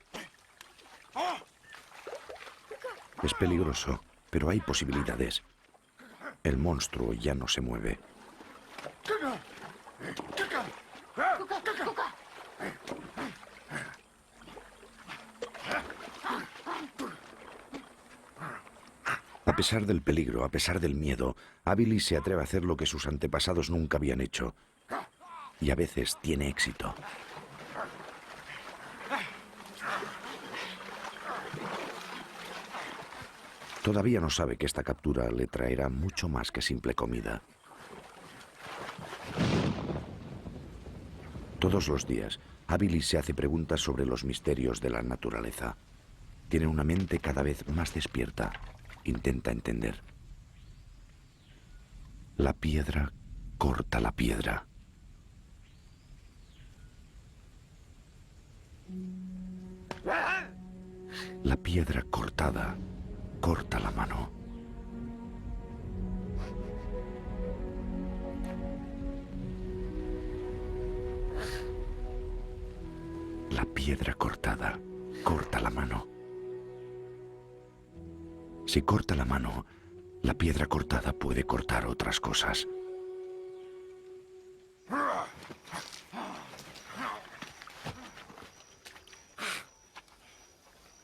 Es peligroso, pero hay posibilidades. El monstruo ya no se mueve. A pesar del peligro, a pesar del miedo, habilis se atreve a hacer lo que sus antepasados nunca habían hecho. Y a veces tiene éxito. Todavía no sabe que esta captura le traerá mucho más que simple comida. Todos los días, habilis se hace preguntas sobre los misterios de la naturaleza. Tiene una mente cada vez más despierta. Intenta entender. La piedra corta la piedra. La piedra cortada corta la mano. La piedra cortada corta la mano. Si corta la mano, la piedra cortada puede cortar otras cosas.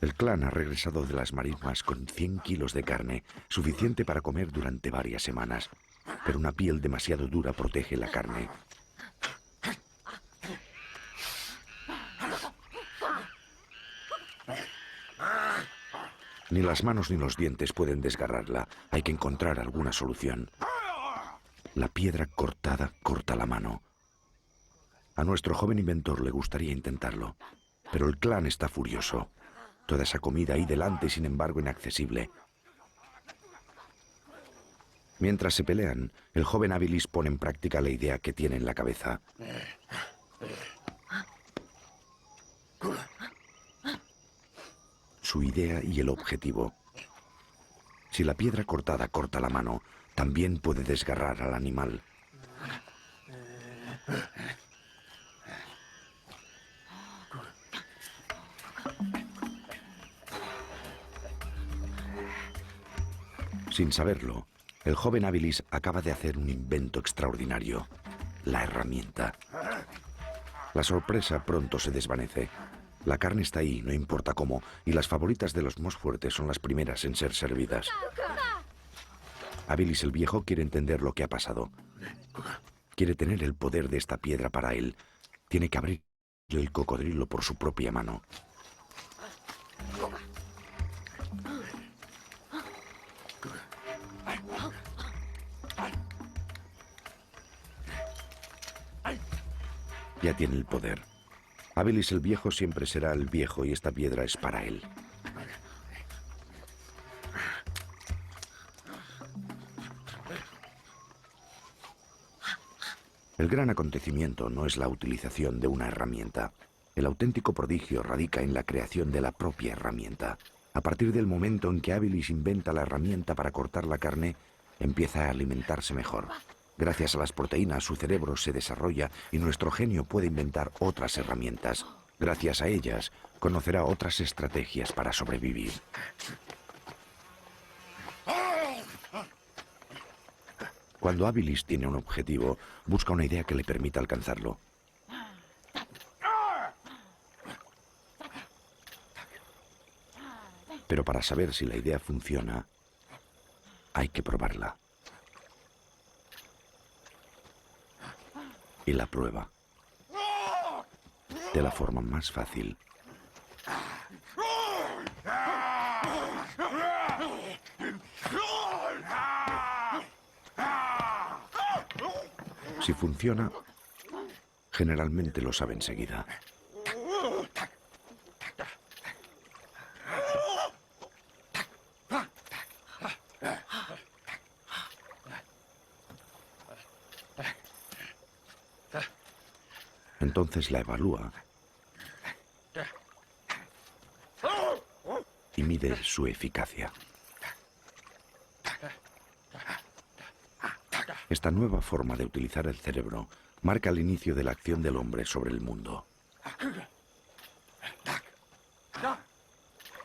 El clan ha regresado de las marismas con 100 kilos de carne, suficiente para comer durante varias semanas. Pero una piel demasiado dura protege la carne. Ni las manos ni los dientes pueden desgarrarla. Hay que encontrar alguna solución. La piedra cortada corta la mano. A nuestro joven inventor le gustaría intentarlo, pero el clan está furioso. Toda esa comida ahí delante, sin embargo, inaccesible. Mientras se pelean, el joven Habilis pone en práctica la idea que tiene en la cabeza. Su idea y el objetivo. Si la piedra cortada corta la mano, también puede desgarrar al animal. Sin saberlo, el joven Habilis acaba de hacer un invento extraordinario: la herramienta. La sorpresa pronto se desvanece. La carne está ahí, no importa cómo, y las favoritas de los más fuertes son las primeras en ser servidas. Habilis el viejo quiere entender lo que ha pasado. Quiere tener el poder de esta piedra para él. Tiene que abrir el cocodrilo por su propia mano. Ya tiene el poder. Habilis el viejo siempre será el viejo y esta piedra es para él. El gran acontecimiento no es la utilización de una herramienta. El auténtico prodigio radica en la creación de la propia herramienta. A partir del momento en que Habilis inventa la herramienta para cortar la carne, empieza a alimentarse mejor. Gracias a las proteínas, su cerebro se desarrolla y nuestro genio puede inventar otras herramientas. Gracias a ellas, conocerá otras estrategias para sobrevivir. Cuando Habilis tiene un objetivo, busca una idea que le permita alcanzarlo. Pero para saber si la idea funciona, hay que probarla. Y la prueba. De la forma más fácil. Si funciona, generalmente lo sabe enseguida. Entonces la evalúa y mide su eficacia. Esta nueva forma de utilizar el cerebro marca el inicio de la acción del hombre sobre el mundo.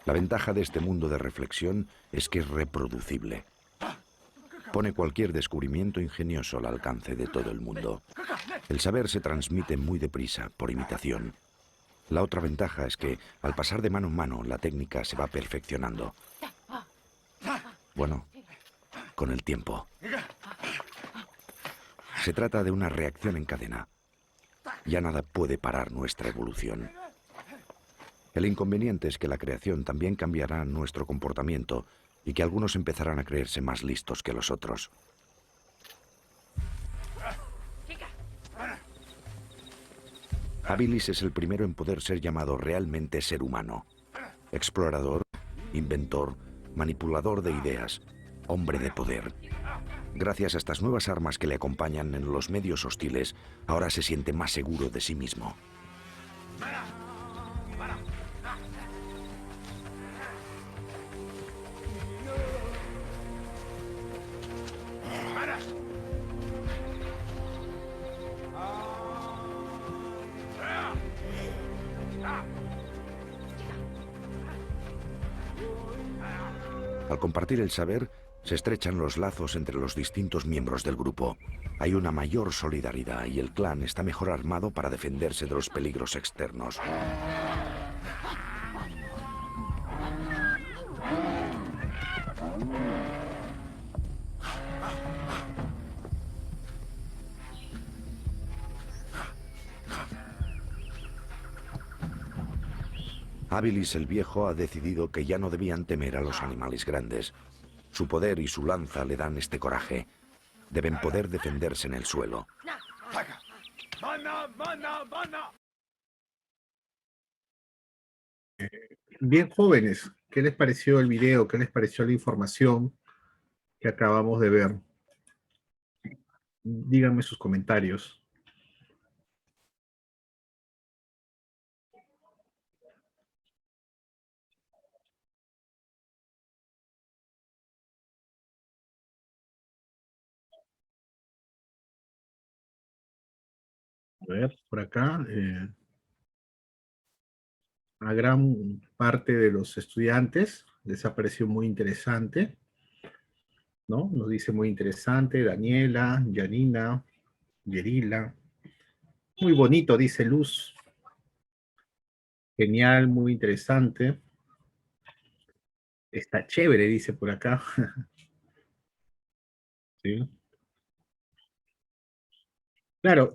La ventaja de este mundo de reflexión es que es reproducible. Pone cualquier descubrimiento ingenioso al alcance de todo el mundo. El saber se transmite muy deprisa, por imitación. La otra ventaja es que, al pasar de mano en mano, la técnica se va perfeccionando. Bueno, con el tiempo. Se trata de una reacción en cadena. Ya nada puede parar nuestra evolución. El inconveniente es que la creación también cambiará nuestro comportamiento y que algunos empezarán a creerse más listos que los otros. Habilis es el primero en poder ser llamado realmente ser humano. Explorador, inventor, manipulador de ideas, hombre de poder. Gracias a estas nuevas armas que le acompañan en los medios hostiles, ahora se siente más seguro de sí mismo. Al compartir el saber, se estrechan los lazos entre los distintos miembros del grupo. Hay una mayor solidaridad y el clan está mejor armado para defenderse de los peligros externos. Habilis el viejo ha decidido que ya no debían temer a los animales grandes. Su poder y su lanza le dan este coraje. Deben poder defenderse en el suelo. Bien, jóvenes, ¿qué les pareció el video? ¿Qué les pareció la información que acabamos de ver? Díganme sus comentarios. A ver, por acá, a gran parte de los estudiantes les ha parecido muy interesante, ¿no? Nos dice muy interesante Daniela, Janina, Yerila. Muy bonito, dice Luz. Genial, muy interesante. Está chévere, dice por acá. ¿Sí? Claro,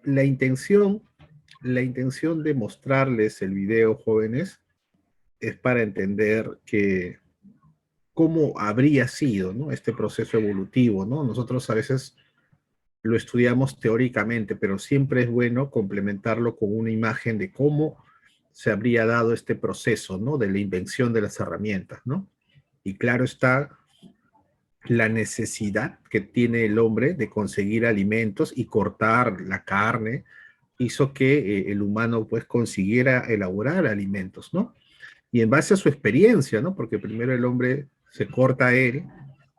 la intención de mostrarles el video, jóvenes, es para entender que cómo habría sido, ¿no?, este proceso evolutivo, ¿no? Nosotros a veces lo estudiamos teóricamente, pero siempre es bueno complementarlo con una imagen de cómo se habría dado este proceso, ¿no?, de la invención de las herramientas, ¿no? Y claro está la necesidad que tiene el hombre de conseguir alimentos y cortar la carne hizo que el humano pues consiguiera elaborar alimentos, ¿no? Y en base a su experiencia, ¿no? Porque primero el hombre se corta a él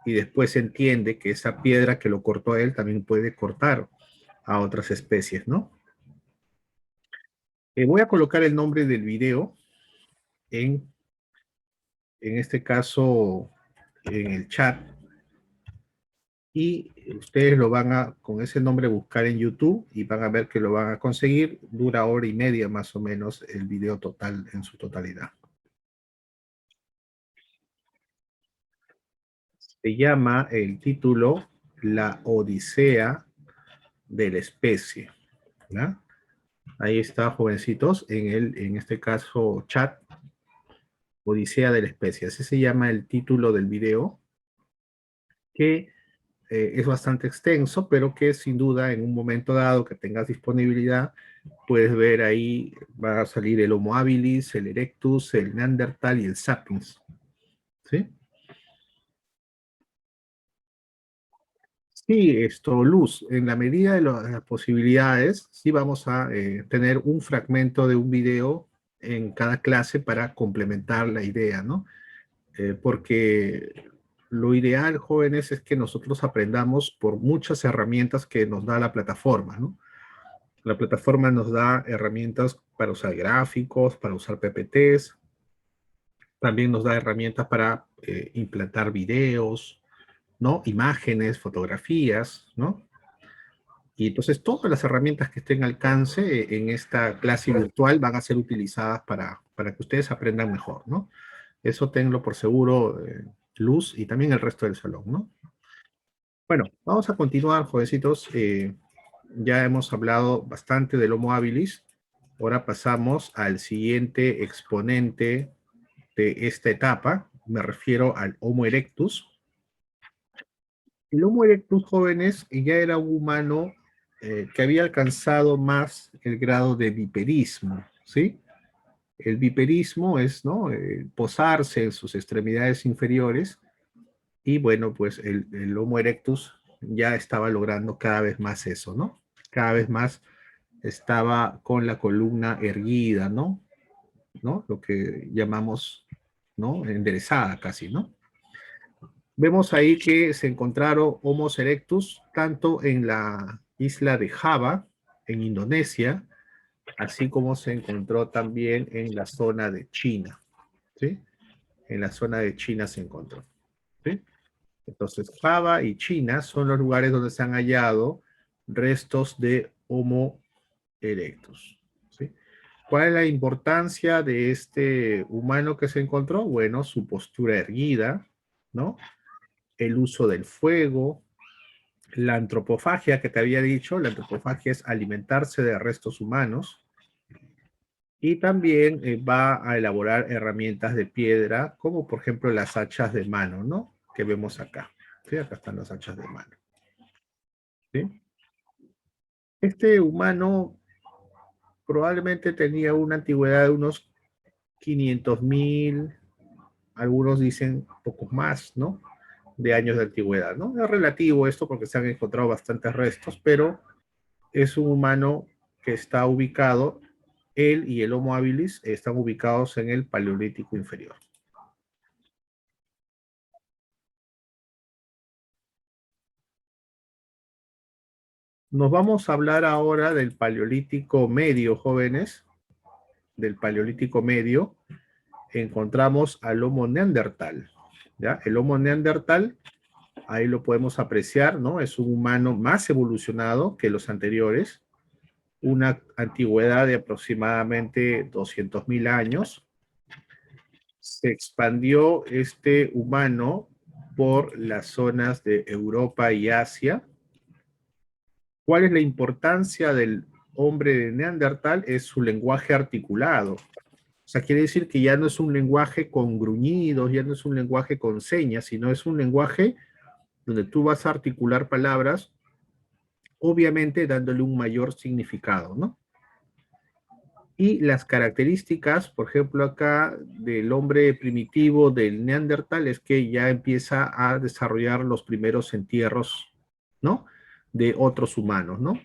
y después entiende que esa piedra que lo cortó a él también puede cortar a otras especies, ¿no? Voy a colocar el nombre del video en, en este caso, en el chat, y ustedes lo van a, con ese nombre, buscar en YouTube y van a ver que lo van a conseguir. Dura hora y media más o menos el video total en su totalidad. Se llama el título La Odisea de la Especie, ¿ya? Ahí está, jovencitos, en este caso chat, Odisea de la Especie. Así se llama el título del video, que es bastante extenso, pero que sin duda en un momento dado que tengas disponibilidad, puedes ver ahí, va a salir el Homo habilis, el Erectus, el Neandertal y el Sapiens, ¿sí? Sí, esto, Luz, en la medida de las posibilidades, sí vamos a tener un fragmento de un video en cada clase para complementar la idea, ¿no? Porque lo ideal, jóvenes, es que nosotros aprendamos por muchas herramientas que nos da la plataforma, ¿no? La plataforma nos da herramientas para usar gráficos, para usar PPTs, también nos da herramientas para implantar videos, ¿no? Imágenes, fotografías, ¿no? Y entonces todas las herramientas que estén al alcance en esta clase virtual van a ser utilizadas para que ustedes aprendan mejor, ¿no? Eso tenlo por seguro, Luz, y también el resto del salón, ¿no? Bueno, vamos a continuar, jovencitos. Ya hemos hablado bastante del Homo habilis. Ahora pasamos al siguiente exponente de esta etapa. Me refiero al Homo erectus. El Homo erectus, jóvenes, ya era un humano que había alcanzado más el grado de biperismo, ¿sí? El biperismo es, ¿no?, posarse en sus extremidades inferiores, y bueno, pues el Homo erectus ya estaba logrando cada vez más eso, ¿no? Cada vez más estaba con la columna erguida, ¿no? ¿No? Lo que llamamos, ¿no?, enderezada casi, ¿no? Vemos ahí que se encontraron Homo erectus tanto en la isla de Java, en Indonesia, así como se encontró también en la zona de China, ¿sí? En la zona de China se encontró, ¿sí? Entonces, Java y China son los lugares donde se han hallado restos de Homo erectus, ¿sí? ¿Cuál es la importancia de este humano que se encontró? Bueno, su postura erguida, ¿no? El uso del fuego, la antropofagia que te había dicho. La antropofagia es alimentarse de restos humanos, y también va a elaborar herramientas de piedra, como por ejemplo las hachas de mano, ¿no?, que vemos acá. ¿Sí? Acá están las hachas de mano, ¿sí? Este humano probablemente tenía una antigüedad de unos 500.000, algunos dicen pocos más, ¿no? de años de antigüedad, ¿no? Es relativo esto porque se han encontrado bastantes restos, pero es un humano que está ubicado, él y el Homo habilis están ubicados en el Paleolítico inferior. Nos vamos a hablar ahora del Paleolítico medio, jóvenes. Del Paleolítico medio encontramos al Homo neandertal. ¿Ya? El Homo neandertal, ahí lo podemos apreciar, ¿no? Es un humano más evolucionado que los anteriores, una antigüedad de aproximadamente 200.000 años. Se expandió este humano por las zonas de Europa y Asia. ¿Cuál es la importancia del hombre de Neandertal? Es su lenguaje articulado. O sea, quiere decir que ya no es un lenguaje con gruñidos, ya no es un lenguaje con señas, sino es un lenguaje donde tú vas a articular palabras, obviamente dándole un mayor significado, ¿no? Y las características, por ejemplo, acá del hombre primitivo del Neandertal es que ya empieza a desarrollar los primeros entierros, ¿no? De otros humanos, ¿no?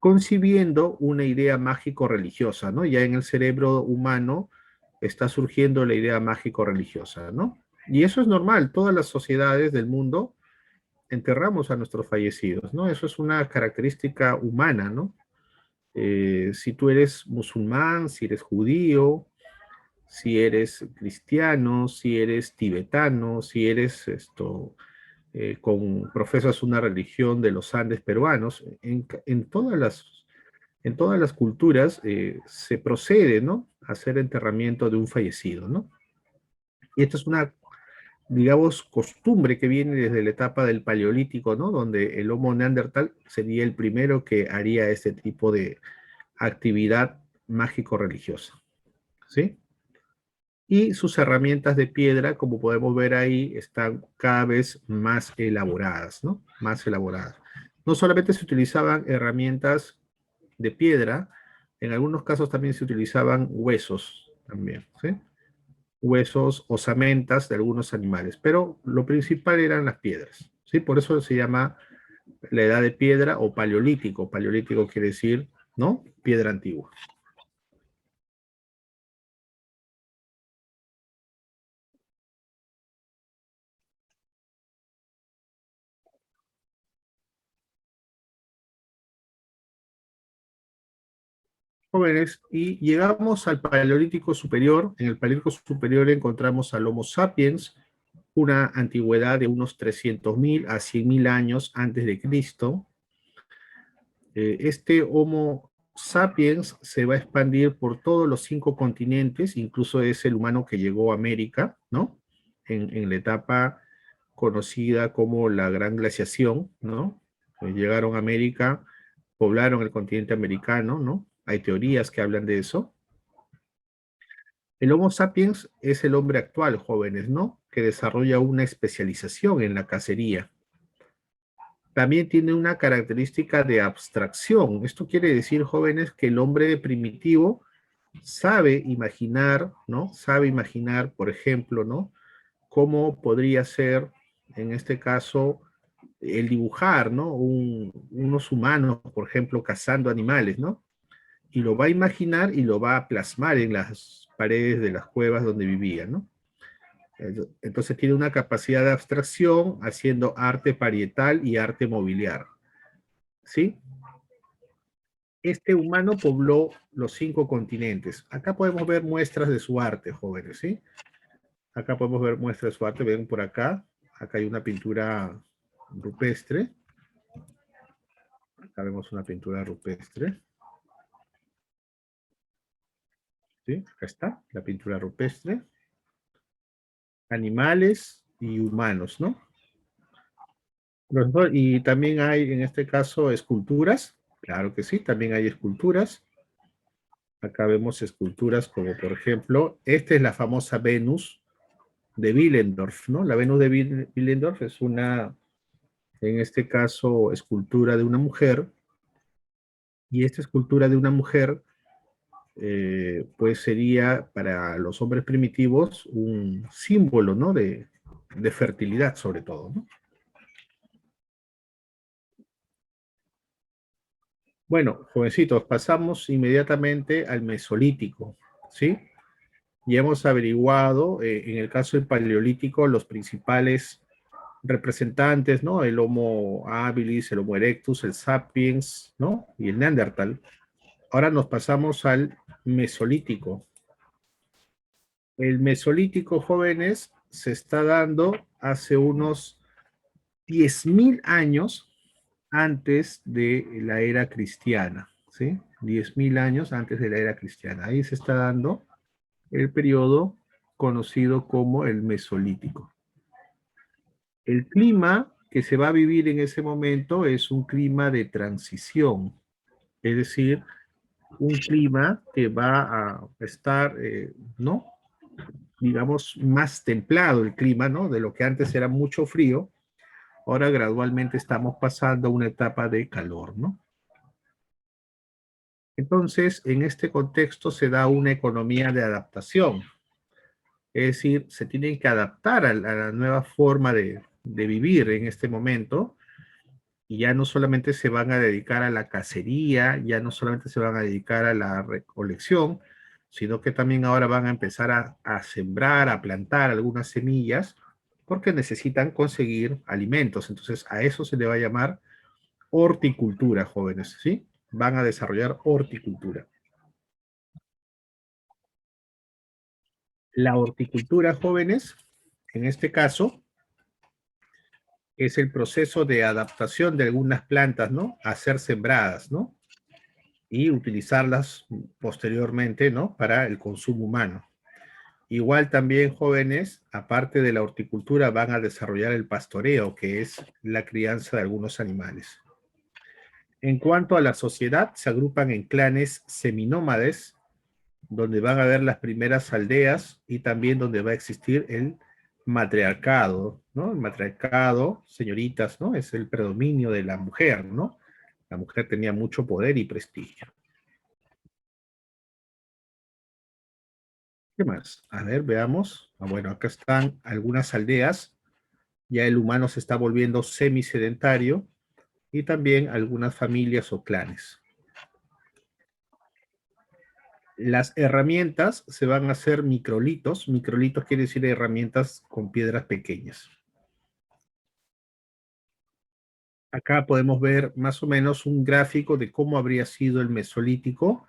Concibiendo una idea mágico-religiosa, ¿no? Ya en el cerebro humano está surgiendo la idea mágico-religiosa, ¿no? Y eso es normal, todas las sociedades del mundo enterramos a nuestros fallecidos, ¿no? Eso es una característica humana, ¿no? Si tú eres musulmán, si eres judío, si eres cristiano, si eres tibetano, si eres profesas una religión de los Andes peruanos, en todas las culturas se procede, ¿no? A hacer enterramiento de un fallecido, ¿no? Y esto es una, digamos, costumbre que viene desde la etapa del Paleolítico, ¿no? Donde el Homo neandertal sería el primero que haría este tipo de actividad mágico-religiosa, ¿sí? Y sus herramientas de piedra, como podemos ver ahí, están cada vez más elaboradas, ¿no? Más elaboradas. No solamente se utilizaban herramientas de piedra, en algunos casos también se utilizaban huesos, también, ¿sí? Huesos, osamentas de algunos animales, pero lo principal eran las piedras, ¿sí? Por eso se llama la edad de piedra o paleolítico. Paleolítico quiere decir, ¿no? Piedra antigua. Jóvenes, y llegamos al Paleolítico Superior. En el Paleolítico Superior encontramos al Homo sapiens, una antigüedad de unos 300.000 a 100.000 años antes de Cristo. Este Homo sapiens se va a expandir por todos los 5 continentes, incluso es el humano que llegó a América, ¿no? En la etapa conocida como la Gran Glaciación, ¿no? Llegaron a América, poblaron el continente americano, ¿no? Hay teorías que hablan de eso. El Homo sapiens es el hombre actual, jóvenes, ¿no? Que desarrolla una especialización en la cacería. También tiene una característica de abstracción. Esto quiere decir, jóvenes, que el hombre primitivo sabe imaginar, ¿no? Sabe imaginar, por ejemplo, ¿no? Cómo podría ser, en este caso, el dibujar, ¿no? Unos humanos, por ejemplo, cazando animales, ¿no? Y lo va a imaginar y lo va a plasmar en las paredes de las cuevas donde vivía, ¿no? Entonces tiene una capacidad de abstracción haciendo arte parietal y arte mobiliar, ¿sí? Este humano pobló los 5 continentes. Acá podemos ver muestras de su arte, jóvenes, ¿sí? Acá podemos ver muestras de su arte, ven por acá. Acá hay una pintura rupestre. Acá vemos una pintura rupestre. ¿Sí? Acá está, la pintura rupestre. Animales y humanos, ¿no? Y también hay, en este caso, esculturas. Claro que sí, también hay esculturas. Acá vemos esculturas como, por ejemplo, esta es la famosa Venus de Willendorf, ¿no? La Venus de Willendorf es una, en este caso, escultura de una mujer. Y esta escultura de una mujer, pues sería para los hombres primitivos un símbolo, ¿no? de fertilidad sobre todo, ¿no? Bueno, jovencitos, pasamos inmediatamente al Mesolítico, ¿sí? Ya hemos averiguado, en el caso del Paleolítico, los principales representantes, ¿no? El Homo habilis, el Homo erectus, el Sapiens, ¿no? Y el Neandertal. Ahora nos pasamos al Mesolítico. El Mesolítico, jóvenes, se está dando hace unos 10.000 años antes de la era cristiana, ¿sí? 10.000 años antes de la era cristiana. Ahí se está dando el periodo conocido como el Mesolítico. El clima que se va a vivir en ese momento es un clima de transición, es decir, un clima que va a estar, ¿no? Digamos, más templado el clima, ¿no? De lo que antes era mucho frío, ahora gradualmente estamos pasando a una etapa de calor, ¿no? Entonces, en este contexto se da una economía de adaptación, es decir, se tienen que adaptar a la nueva forma de vivir en este momento, y ya no solamente se van a dedicar a la cacería, ya no solamente se van a dedicar a la recolección, sino que también ahora van a empezar a sembrar, a plantar algunas semillas, porque necesitan conseguir alimentos. Entonces, a eso se le va a llamar horticultura, jóvenes, ¿sí? Van a desarrollar horticultura. La horticultura, jóvenes, en este caso, es el proceso de adaptación de algunas plantas, ¿no? A ser sembradas, ¿no? Y utilizarlas posteriormente, ¿no? Para el consumo humano. Igual también, jóvenes, aparte de la horticultura, van a desarrollar el pastoreo, que es la crianza de algunos animales. En cuanto a la sociedad, se agrupan en clanes seminómades, donde van a haber las primeras aldeas y también donde va a existir el matriarcado, ¿no? El matriarcado, señoritas, ¿no? Es el predominio de la mujer, ¿no? La mujer tenía mucho poder y prestigio. ¿Qué más? A ver, veamos. Bueno, acá están algunas aldeas. Ya el humano se está volviendo semisedentario y también algunas familias o clanes. Las herramientas se van a hacer microlitos. Microlitos quiere decir herramientas con piedras pequeñas. Acá podemos ver más o menos un gráfico de cómo habría sido el Mesolítico,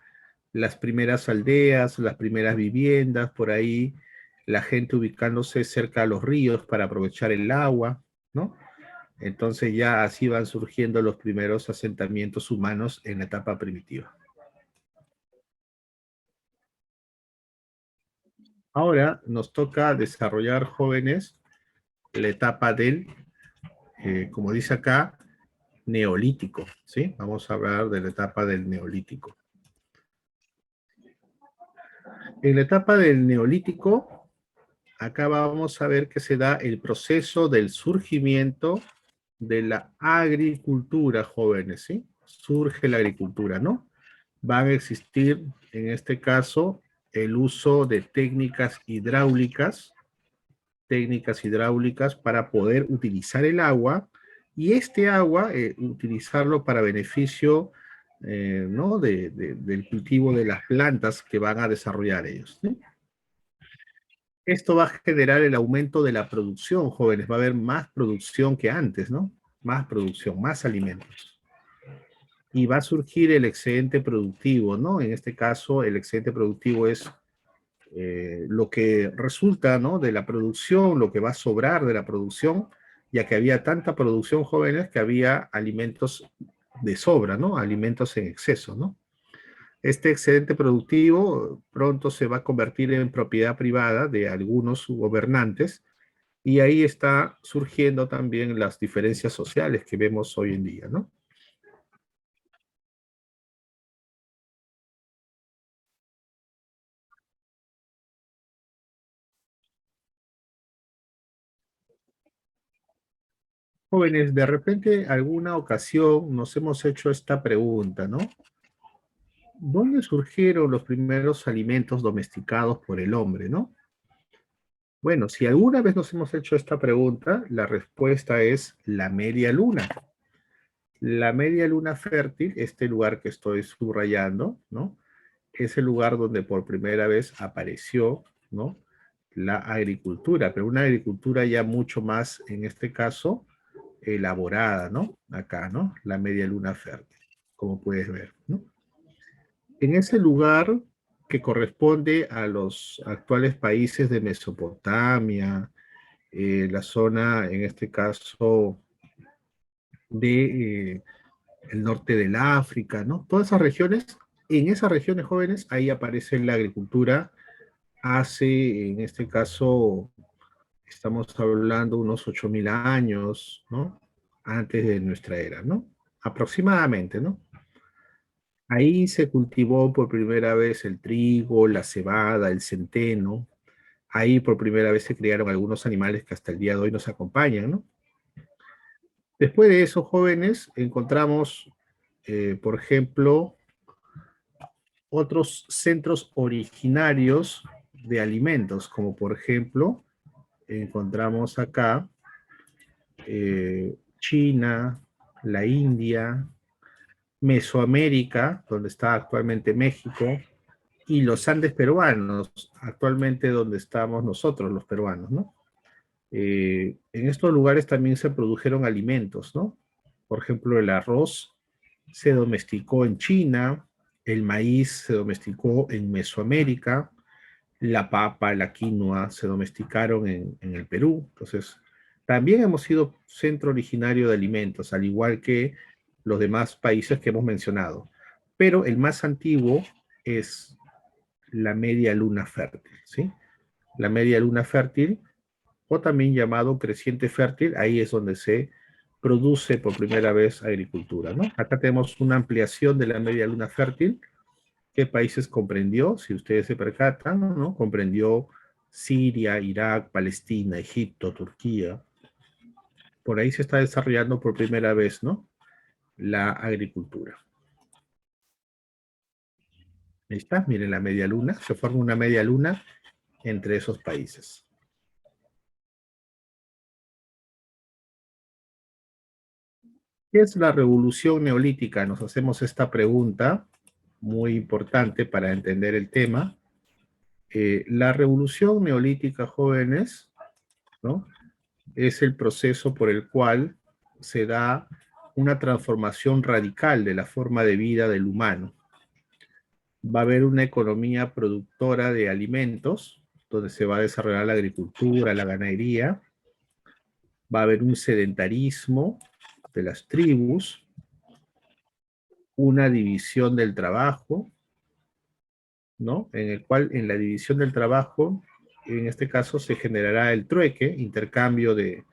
las primeras aldeas, las primeras viviendas, por ahí la gente ubicándose cerca a los ríos para aprovechar el agua, ¿no? Entonces ya así van surgiendo los primeros asentamientos humanos en la etapa primitiva. Ahora nos toca desarrollar, jóvenes, la etapa del, como dice acá, neolítico, ¿sí? Vamos a hablar de la etapa del neolítico. En la etapa del neolítico, acá vamos a ver que se da el proceso del surgimiento de la agricultura, jóvenes, ¿sí? Surge la agricultura, ¿no? Van a existir, en este caso, el uso de técnicas hidráulicas para poder utilizar el agua, y este agua, utilizarlo para beneficio, ¿no? Del cultivo de las plantas que van a desarrollar ellos, ¿sí? Esto va a generar el aumento de la producción, jóvenes. Va a haber más producción que antes, ¿no? Más producción, más alimentos. Y va a surgir el excedente productivo, ¿no? En este caso, el excedente productivo es lo que resulta, ¿no? De la producción, lo que va a sobrar de la producción, ya que había tanta producción, jóvenes, que había alimentos de sobra, ¿no? Alimentos en exceso, ¿no? Este excedente productivo pronto se va a convertir en propiedad privada de algunos gobernantes, y ahí está surgiendo también las diferencias sociales que vemos hoy en día, ¿no? Jóvenes, de repente, alguna ocasión nos hemos hecho esta pregunta, ¿no? ¿Dónde surgieron los primeros alimentos domesticados por el hombre, no? Bueno, si alguna vez nos hemos hecho esta pregunta, la respuesta es la media luna. La media luna fértil, este lugar que estoy subrayando, ¿no? Es el lugar donde por primera vez apareció, ¿no? La agricultura, pero una agricultura ya mucho más, en este caso, elaborada, ¿no? Acá, ¿no? La media luna fértil, como puedes ver, ¿no? En ese lugar que corresponde a los actuales países de Mesopotamia, la zona, en este caso, de el norte del África, ¿no? Todas esas regiones, en esas regiones jóvenes, ahí aparece la agricultura hace, en este caso, estamos hablando unos 8.000 años, ¿no? Antes de nuestra era, ¿no? Aproximadamente, ¿no? Ahí se cultivó por primera vez el trigo, la cebada, el centeno. Ahí por primera vez se criaron algunos animales que hasta el día de hoy nos acompañan, ¿no? Después de esos jóvenes encontramos, por ejemplo, otros centros originarios de alimentos, como por ejemplo, encontramos acá China, la India, Mesoamérica, donde está actualmente México, y los Andes peruanos, actualmente donde estamos nosotros, los peruanos, ¿no? En estos lugares también se produjeron alimentos, ¿no? Por ejemplo, el arroz se domesticó en China, el maíz se domesticó en Mesoamérica, la papa, la quinoa se domesticaron en el Perú. Entonces, también hemos sido centro originario de alimentos, al igual que los demás países que hemos mencionado. Pero el más antiguo es la media luna fértil, ¿sí? La media luna fértil, o también llamado creciente fértil, ahí es donde se produce por primera vez agricultura, ¿no? Acá tenemos una ampliación de la media luna fértil. ¿Qué países comprendió? Si ustedes se percatan, ¿no? Comprendió Siria, Irak, Palestina, Egipto, Turquía. Por ahí se está desarrollando por primera vez, ¿no? La agricultura. Ahí está, miren la media luna, se forma una media luna entre esos países. ¿Qué es la revolución neolítica? Nos hacemos esta pregunta muy importante para entender el tema. La revolución neolítica, jóvenes, ¿no? Es el proceso por el cual se da una transformación radical de la forma de vida del humano. Va a haber una economía productora de alimentos, donde se va a desarrollar la agricultura, la ganadería. Va a haber un sedentarismo de las tribus, una división del trabajo, ¿no? En el cual, en la división del trabajo, en este caso, se generará el trueque, intercambio de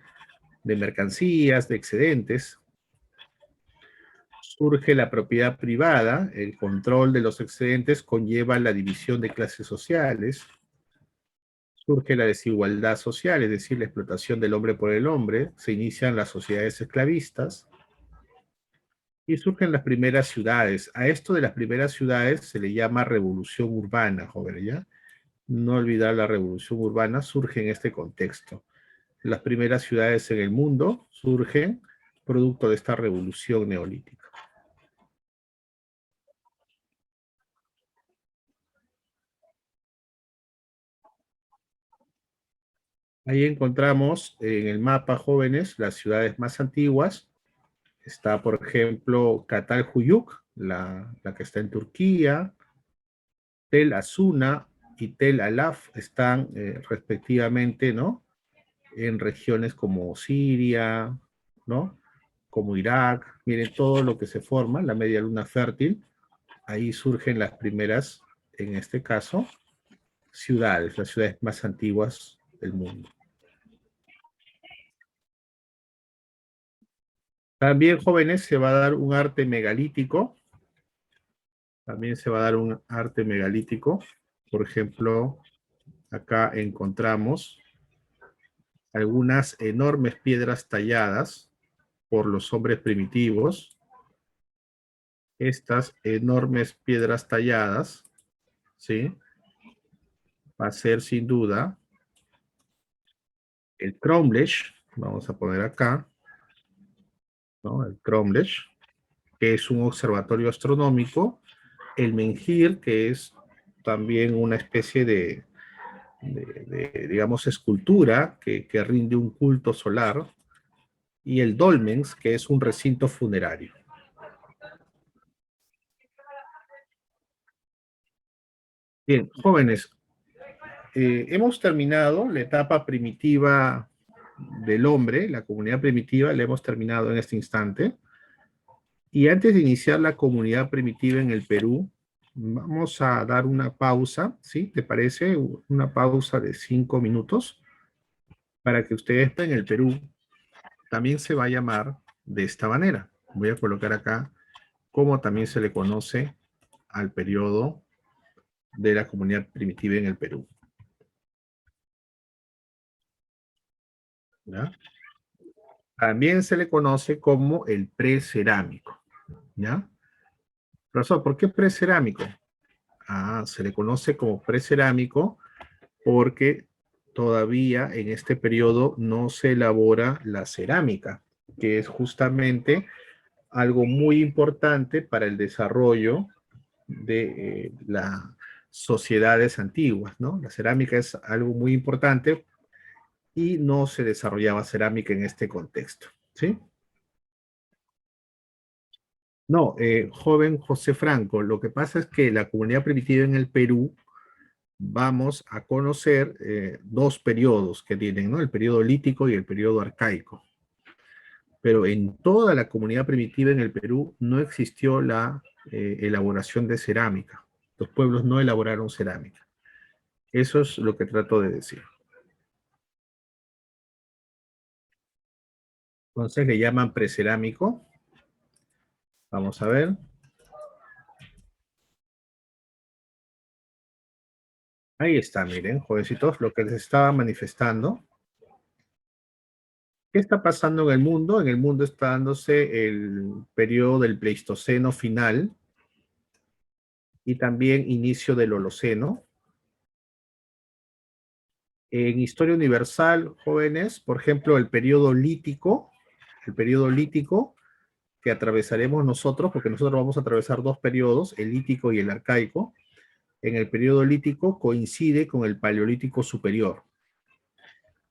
mercancías, de excedentes. Surge la propiedad privada, el control de los excedentes conlleva la división de clases sociales, surge la desigualdad social, es decir, la explotación del hombre por el hombre, se inician las sociedades esclavistas y surgen las primeras ciudades. A esto de las primeras ciudades se le llama revolución urbana, joven, ¿ya? No olvidar la revolución urbana surge en este contexto. Las primeras ciudades en el mundo surgen producto de esta revolución neolítica. Ahí encontramos en el mapa, jóvenes, las ciudades más antiguas. Está, por ejemplo, Catalhuyuk, la que está en Turquía. Tel Asuna y Tel Alaf están respectivamente, ¿no? En regiones como Siria, ¿no? Como Irak. Miren todo lo que se forma, la media luna fértil. Ahí surgen las primeras, en este caso, ciudades, las ciudades más antiguas del mundo. También, jóvenes, se va a dar un arte megalítico. También se va a dar un arte megalítico. Por ejemplo, acá encontramos algunas enormes piedras talladas por los hombres primitivos. Estas enormes piedras talladas, ¿sí? Va a ser sin duda el cromlech, vamos a poner acá, ¿no? El cromlech, que es un observatorio astronómico, el menhir, que es también una especie digamos, escultura que rinde un culto solar, y el dolmens, que es un recinto funerario. Bien, jóvenes, hemos terminado la etapa primitiva del hombre, la comunidad primitiva, la hemos terminado en este instante. Y antes de iniciar la comunidad primitiva en el Perú, vamos a dar una pausa, ¿sí? ¿Te parece? Una pausa de 5 minutos para que ustedes en el Perú también se va a llamar de esta manera. Voy a colocar acá cómo también se le conoce al periodo de la comunidad primitiva en el Perú. ¿Ya? También se le conoce como el precerámico. ¿Ya? Profesor, ¿por qué precerámico? Se le conoce como precerámico porque todavía en este periodo no se elabora la cerámica, que es justamente algo muy importante para el desarrollo de las sociedades antiguas, ¿no? La cerámica es algo muy importante y no se desarrollaba cerámica en este contexto, ¿sí? No, joven José Franco, lo que pasa es que la comunidad primitiva en el Perú vamos a conocer dos periodos que tienen, ¿no? El periodo lítico y el periodo arcaico. Pero en toda la comunidad primitiva en el Perú no existió la elaboración de cerámica. Los pueblos no elaboraron cerámica. Eso es lo que trato de decir. Entonces le llaman precerámico. Vamos a ver. Ahí está, miren, jovencitos, lo que les estaba manifestando. ¿Qué está pasando en el mundo? En el mundo está dándose el periodo del Pleistoceno final y también inicio del Holoceno. En historia universal, jóvenes, por ejemplo, el periodo lítico que atravesaremos nosotros, porque nosotros vamos a atravesar dos periodos, el lítico y el arcaico. En el periodo lítico coincide con el paleolítico superior,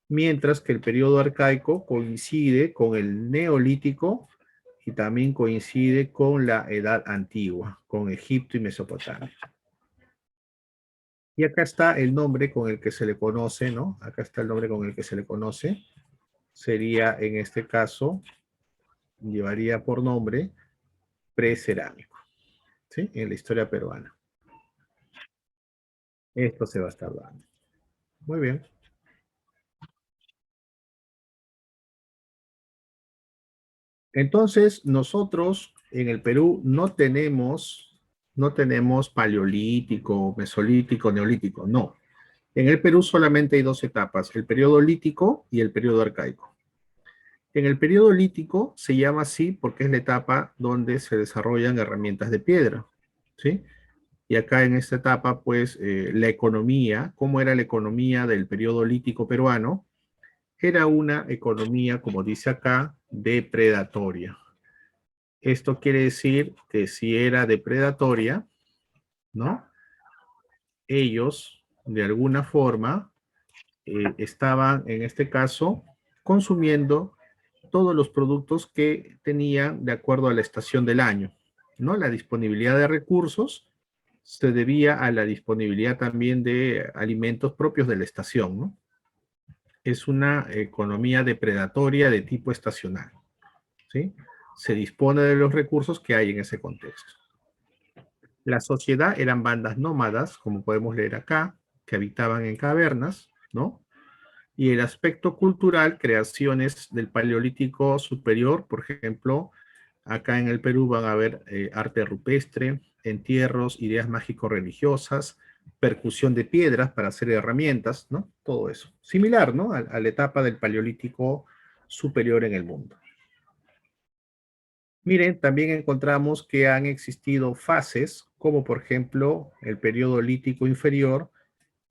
mientras que el periodo arcaico coincide con el neolítico y también coincide con la edad antigua, con Egipto y Mesopotamia. Y acá está el nombre con el que se le conoce, ¿no? Acá está el nombre con el que se le conoce. Sería, en este caso, llevaría por nombre precerámico, ¿sí? En la historia peruana. Esto se va a estar dando. Muy bien. Entonces, nosotros en el Perú no tenemos paleolítico, mesolítico, neolítico, no. En el Perú solamente hay dos etapas, el periodo lítico y el periodo arcaico. En el periodo lítico se llama así porque es la etapa donde se desarrollan herramientas de piedra, ¿sí? Y acá en esta etapa, pues, la economía, ¿cómo era la economía del periodo lítico peruano? Era una economía, como dice acá, depredatoria. Esto quiere decir que si era depredatoria, ¿no? Ellos, de alguna forma, estaban, en este caso, consumiendo todos los productos que tenían de acuerdo a la estación del año, ¿no? La disponibilidad de recursos se debía a la disponibilidad también de alimentos propios de la estación, ¿no? Es una economía depredatoria de tipo estacional, ¿sí? Se dispone de los recursos que hay en ese contexto. La sociedad eran bandas nómadas, como podemos leer acá, que habitaban en cavernas, ¿no? Y el aspecto cultural, creaciones del Paleolítico superior, por ejemplo, acá en el Perú van a ver arte rupestre, entierros, ideas mágico-religiosas, percusión de piedras para hacer herramientas, ¿no? Todo eso. Similar, ¿no? A la etapa del Paleolítico superior en el mundo. Miren, también encontramos que han existido fases, como por ejemplo el periodo lítico inferior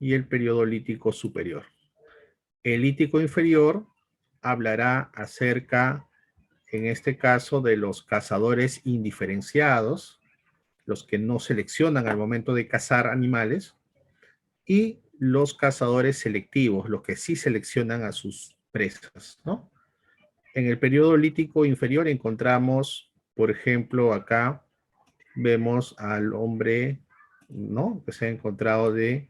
y el periodo lítico superior. El lítico inferior hablará acerca, en este caso, de los cazadores indiferenciados, los que no seleccionan al momento de cazar animales, y los cazadores selectivos, los que sí seleccionan a sus presas, ¿no? En el periodo lítico inferior encontramos, por ejemplo, acá vemos al hombre, ¿no? Que se ha encontrado en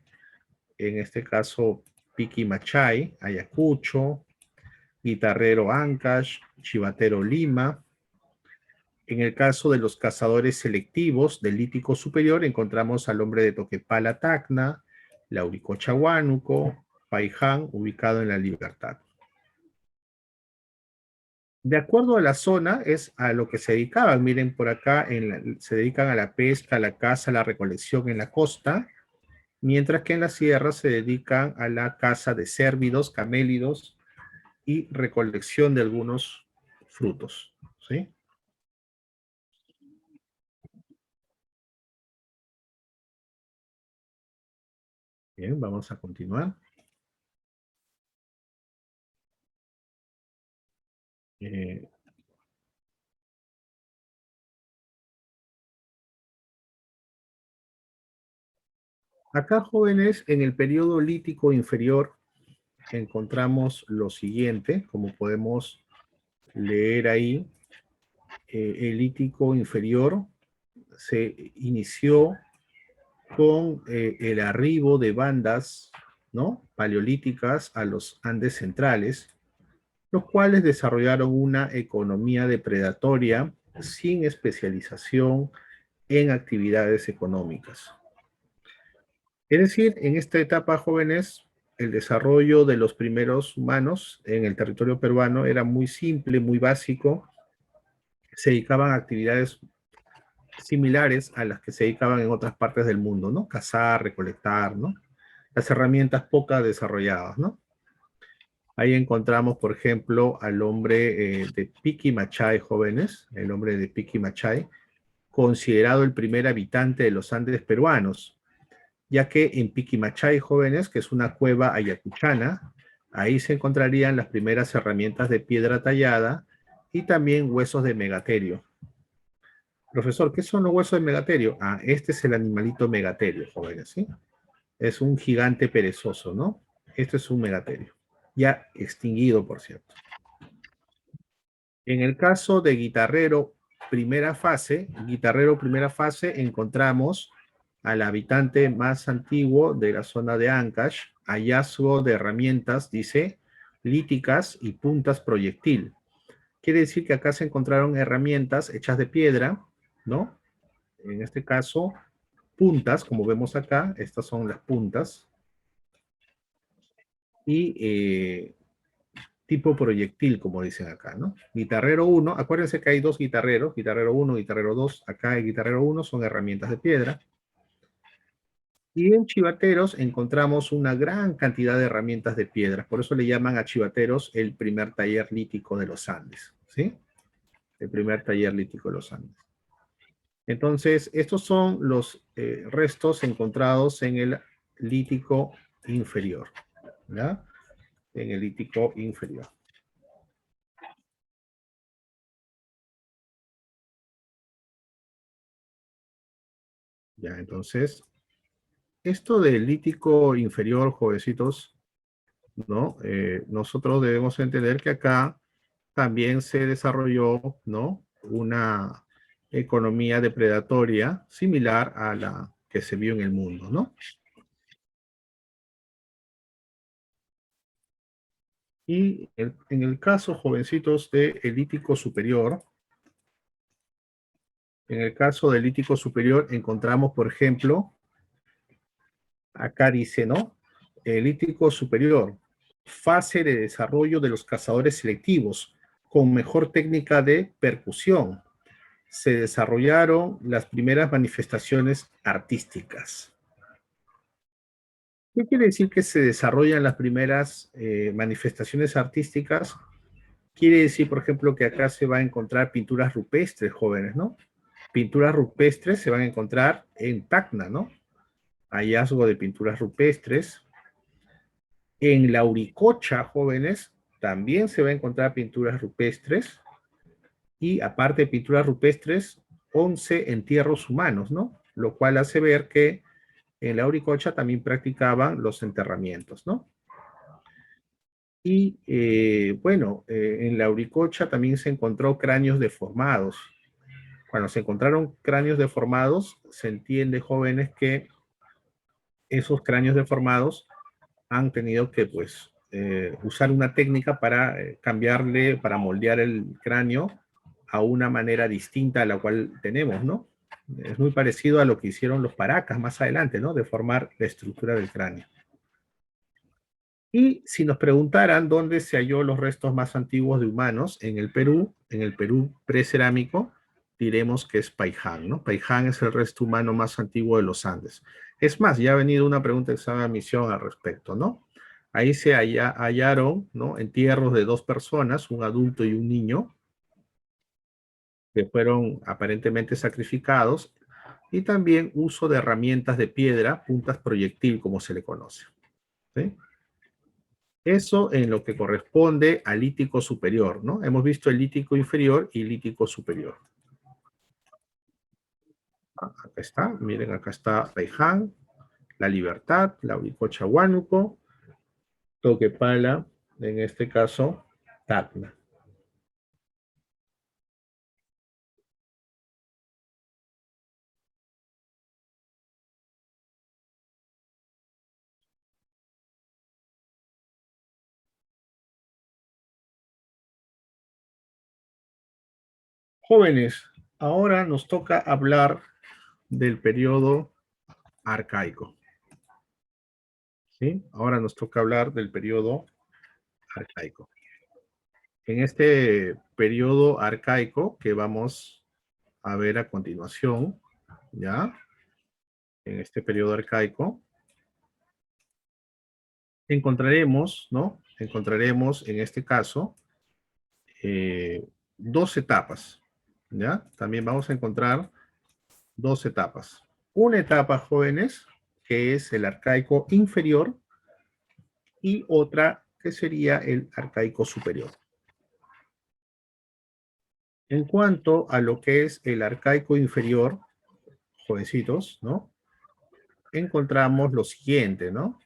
este caso, Piki Machay, Ayacucho, guitarrero Ancash, chivatero Lima. En el caso de los cazadores selectivos del lítico superior, encontramos al hombre de Toquepala, Tacna, Lauricocha, Huánuco, Paiján, ubicado en La Libertad. De acuerdo a la zona, es a lo que se dedicaban. Miren, por acá se dedican a la pesca, a la caza, a la recolección en la costa, mientras que en la sierra se dedican a la caza de cérvidos, camélidos y recolección de algunos frutos, ¿sí? Bien, vamos a continuar. Eh, Acá, jóvenes, en el periodo lítico inferior encontramos lo siguiente, como podemos leer ahí, el lítico inferior se inició con el arribo de bandas, ¿no?, paleolíticas a los Andes centrales, los cuales desarrollaron una economía depredatoria sin especialización en actividades económicas. Es decir, en esta etapa, jóvenes, el desarrollo de los primeros humanos en el territorio peruano era muy simple, muy básico. Se dedicaban a actividades similares a las que se dedicaban en otras partes del mundo, ¿no? Cazar, recolectar, ¿no? Las herramientas pocas desarrolladas, ¿no? Ahí encontramos, por ejemplo, al hombre de Piki Machay, jóvenes, el hombre de Piki Machay, considerado el primer habitante de los Andes peruanos, ya que en Piquimachay, jóvenes, que es una cueva ayacuchana, ahí se encontrarían las primeras herramientas de piedra tallada y también huesos de megaterio. Profesor, ¿qué son los huesos de megaterio? Ah, este es el animalito megaterio, jóvenes, ¿sí? Es un gigante perezoso, ¿no? Este es un megaterio, ya extinguido, por cierto. En el caso de guitarrero primera fase, encontramos al habitante más antiguo de la zona de Ancash, hallazgo de herramientas, dice, líticas y puntas proyectil. Quiere decir que acá se encontraron herramientas hechas de piedra, ¿no? En este caso, puntas, como vemos acá, estas son las puntas, y tipo proyectil, como dicen acá, ¿no? Guitarrero 1, acuérdense que hay dos guitarreros, guitarrero 1, guitarrero 2, acá el guitarrero 1 son herramientas de piedra. Y en chivateros encontramos una gran cantidad de herramientas de piedra, por eso le llaman a chivateros el primer taller lítico de los Andes, ¿sí? El primer taller lítico de los Andes. Entonces, estos son los restos encontrados en el lítico inferior, ¿ya? En el lítico inferior. Ya, entonces, esto del lítico inferior, jovencitos, ¿no? Nosotros debemos entender que acá también se desarrolló, ¿no?, una economía depredatoria similar a la que se vio en el mundo, ¿no? Y en el caso, jovencitos, de el lítico superior, en el caso del lítico superior encontramos, por ejemplo, acá dice, ¿no? El lítico superior, fase de desarrollo de los cazadores selectivos, con mejor técnica de percusión. Se desarrollaron las primeras manifestaciones artísticas. ¿Qué quiere decir que se desarrollan las primeras manifestaciones artísticas? Quiere decir, por ejemplo, que acá se va a encontrar pinturas rupestres, jóvenes, ¿no? Pinturas rupestres se van a encontrar en Tacna, ¿no? Hallazgo de pinturas rupestres. En la Uricocha, jóvenes, también se va a encontrar pinturas rupestres y aparte de pinturas rupestres, 11 entierros humanos, ¿no? Lo cual hace ver que en la Uricocha también practicaban los enterramientos, ¿no? Y bueno, en la Uricocha también se encontró cráneos deformados. Cuando se encontraron cráneos deformados, se entiende, jóvenes, que esos cráneos deformados han tenido que, pues, usar una técnica para cambiarle, para moldear el cráneo a una manera distinta a la cual tenemos, ¿no? Es muy parecido a lo que hicieron los paracas más adelante, ¿no? Deformar la estructura del cráneo. Y si nos preguntaran dónde se halló los restos más antiguos de humanos en el Perú precerámico, diremos que es Paiján, ¿no? Paiján es el resto humano más antiguo de los Andes. Es más, ya ha venido una pregunta de examen de admisión al respecto, ¿no? Ahí se hallaron, ¿no? Entierros de 2 personas, un adulto y un niño, que fueron aparentemente sacrificados, y también uso de herramientas de piedra, puntas proyectil, como se le conoce, ¿sí? Eso en lo que corresponde al lítico superior, ¿no? Hemos visto el lítico inferior y lítico superior. Acá está, miren, acá está Paiján, La Libertad, la Uricocha Huánuco, Toquepala, en este caso, Tacna. Jóvenes, ahora nos toca hablar del periodo arcaico, ¿sí? Ahora nos toca hablar del periodo arcaico. En este periodo arcaico que vamos a ver a continuación, ¿ya? En este periodo arcaico, encontraremos, ¿no? Encontraremos en este caso 2 etapas, ¿ya? También vamos a encontrar 2 etapas. Una etapa, jóvenes, que es el arcaico inferior, y otra que sería el arcaico superior. En cuanto a lo que es el arcaico inferior, jovencitos, ¿no? Encontramos lo siguiente, ¿no?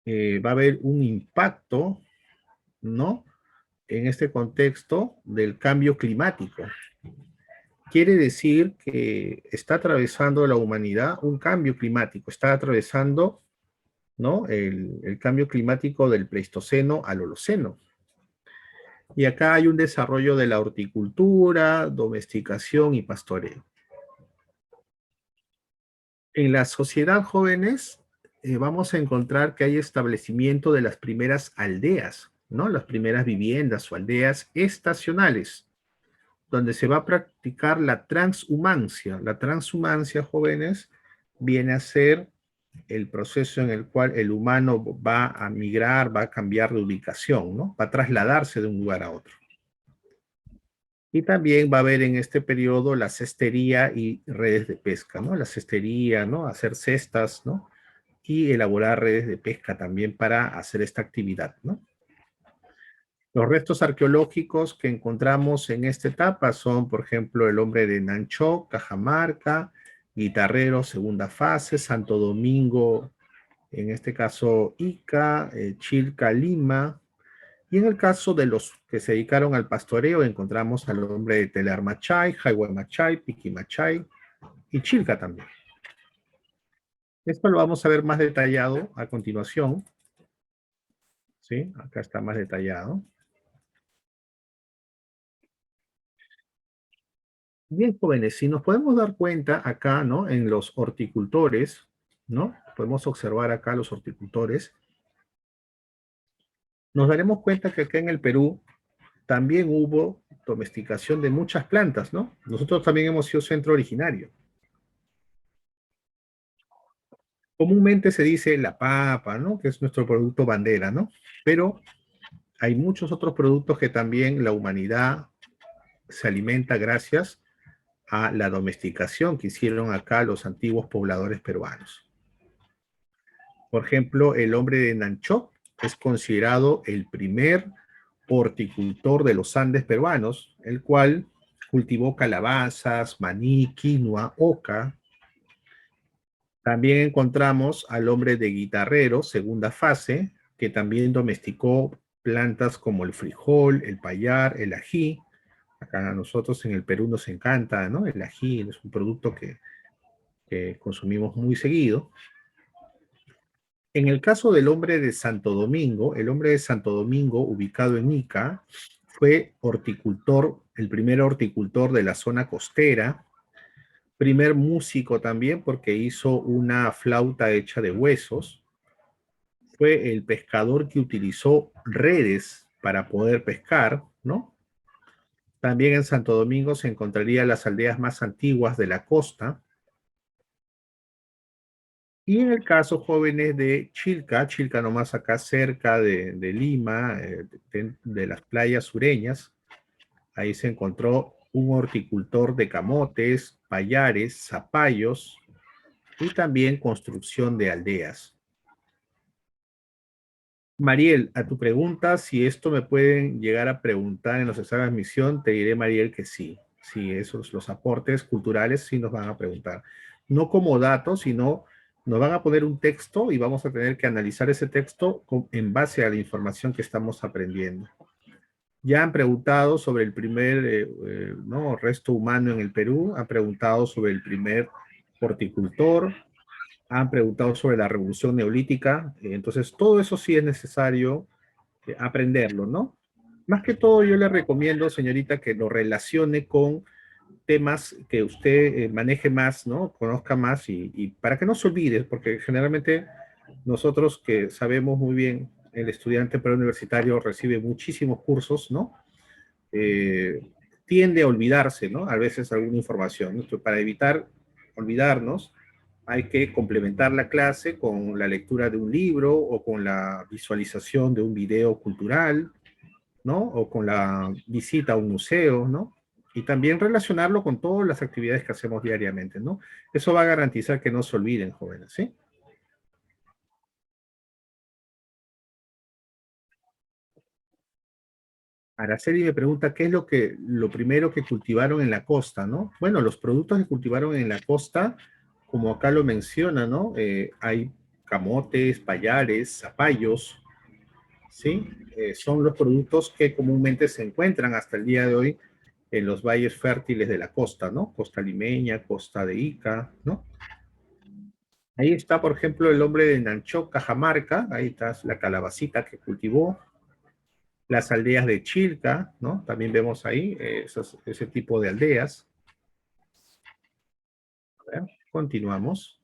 Va a haber un impacto, ¿no? En este contexto del cambio climático. Quiere decir que está atravesando la humanidad un cambio climático, está atravesando, ¿no? El cambio climático del Pleistoceno al Holoceno. Y acá hay un desarrollo de la horticultura, domesticación y pastoreo. En la sociedad, jóvenes, vamos a encontrar que hay establecimiento de las primeras aldeas, ¿no? Las primeras viviendas o aldeas estacionales, donde se va a practicar la transhumancia. La transhumancia, jóvenes, viene a ser el proceso en el cual el humano va a migrar, va a cambiar de ubicación, ¿no? Va a trasladarse de un lugar a otro. Y también va a haber en este periodo la cestería y redes de pesca, ¿no? La cestería, ¿no? Hacer cestas, ¿no? Y elaborar redes de pesca también para hacer esta actividad, ¿no? Los restos arqueológicos que encontramos en esta etapa son, por ejemplo, el hombre de Nanchó, Cajamarca, Guitarrero, segunda fase, Santo Domingo, en este caso Ica, Chilca, Lima. Y en el caso de los que se dedicaron al pastoreo, encontramos al hombre de Telermachay, Jaihuamachay, Piquimachay y Chilca también. Esto lo vamos a ver más detallado a continuación. ¿Sí? Acá está más detallado. Bien, jóvenes, si nos podemos dar cuenta acá, ¿no? En los horticultores, ¿no? Podemos observar acá los horticultores. Nos daremos cuenta que acá en el Perú también hubo domesticación de muchas plantas, ¿no? Nosotros también hemos sido centro originario. Comúnmente se dice la papa, ¿no? Que es nuestro producto bandera, ¿no? Pero hay muchos otros productos que también la humanidad se alimenta gracias a la domesticación que hicieron acá los antiguos pobladores peruanos. Por ejemplo, el hombre de Nanchok es considerado el primer horticultor de los Andes peruanos, el cual cultivó calabazas, maní, quinoa, oca. También encontramos al hombre de Guitarrero, segunda fase, que también domesticó plantas como el frijol, el payar, el ají. Acá a nosotros en el Perú nos encanta, ¿no? El ají es un producto que consumimos muy seguido. En el caso del hombre de Santo Domingo, el hombre de Santo Domingo, ubicado en Ica, fue horticultor, el primer horticultor de la zona costera, primer músico también porque hizo una flauta hecha de huesos, fue el pescador que utilizó redes para poder pescar, ¿no? También en Santo Domingo se encontrarían las aldeas más antiguas de la costa. Y en el caso jóvenes de Chilca, Chilca nomás acá cerca de Lima, de las playas sureñas, ahí se encontró un horticultor de camotes, payares, zapallos y también construcción de aldeas. Mariel, a tu pregunta, si esto me pueden llegar a preguntar en los exámenes de admisión, te diré, Mariel, que sí. Sí, esos, los aportes culturales sí nos van a preguntar. No como datos, sino nos van a poner un texto y vamos a tener que analizar ese texto en base a la información que estamos aprendiendo. Ya han preguntado sobre el primer ¿no? resto humano en el Perú, han preguntado sobre el primer horticultor, han preguntado sobre la revolución neolítica, entonces todo eso sí es necesario aprenderlo, ¿no? Más que todo yo le recomiendo, señorita, que lo relacione con temas que usted maneje más, ¿no? Conozca más y para que no se olvide, porque generalmente nosotros que sabemos muy bien, el estudiante preuniversitario recibe muchísimos cursos, ¿no? Eh, tiende a olvidarse, ¿no? A veces alguna información. Entonces, para evitar olvidarnos, hay que complementar la clase con la lectura de un libro o con la visualización de un video cultural, ¿no? O con la visita a un museo, ¿no? Y también relacionarlo con todas las actividades que hacemos diariamente, ¿no? Eso va a garantizar que no se olviden, jóvenes, ¿sí? Araceli me pregunta qué es lo primero que cultivaron en la costa, ¿no? Bueno, los productos que cultivaron en la costa, como acá lo menciona, ¿no? Hay camotes, payares, zapallos, ¿sí? Son los productos que comúnmente se encuentran hasta el día de hoy en los valles fértiles de la costa, ¿no? Costa limeña, costa de Ica, ¿no? Ahí está, por ejemplo, el hombre de Nanchó, Cajamarca, ahí está la calabacita que cultivó, las aldeas de Chilca, ¿no? También vemos ahí ese tipo de aldeas. A ver, continuamos.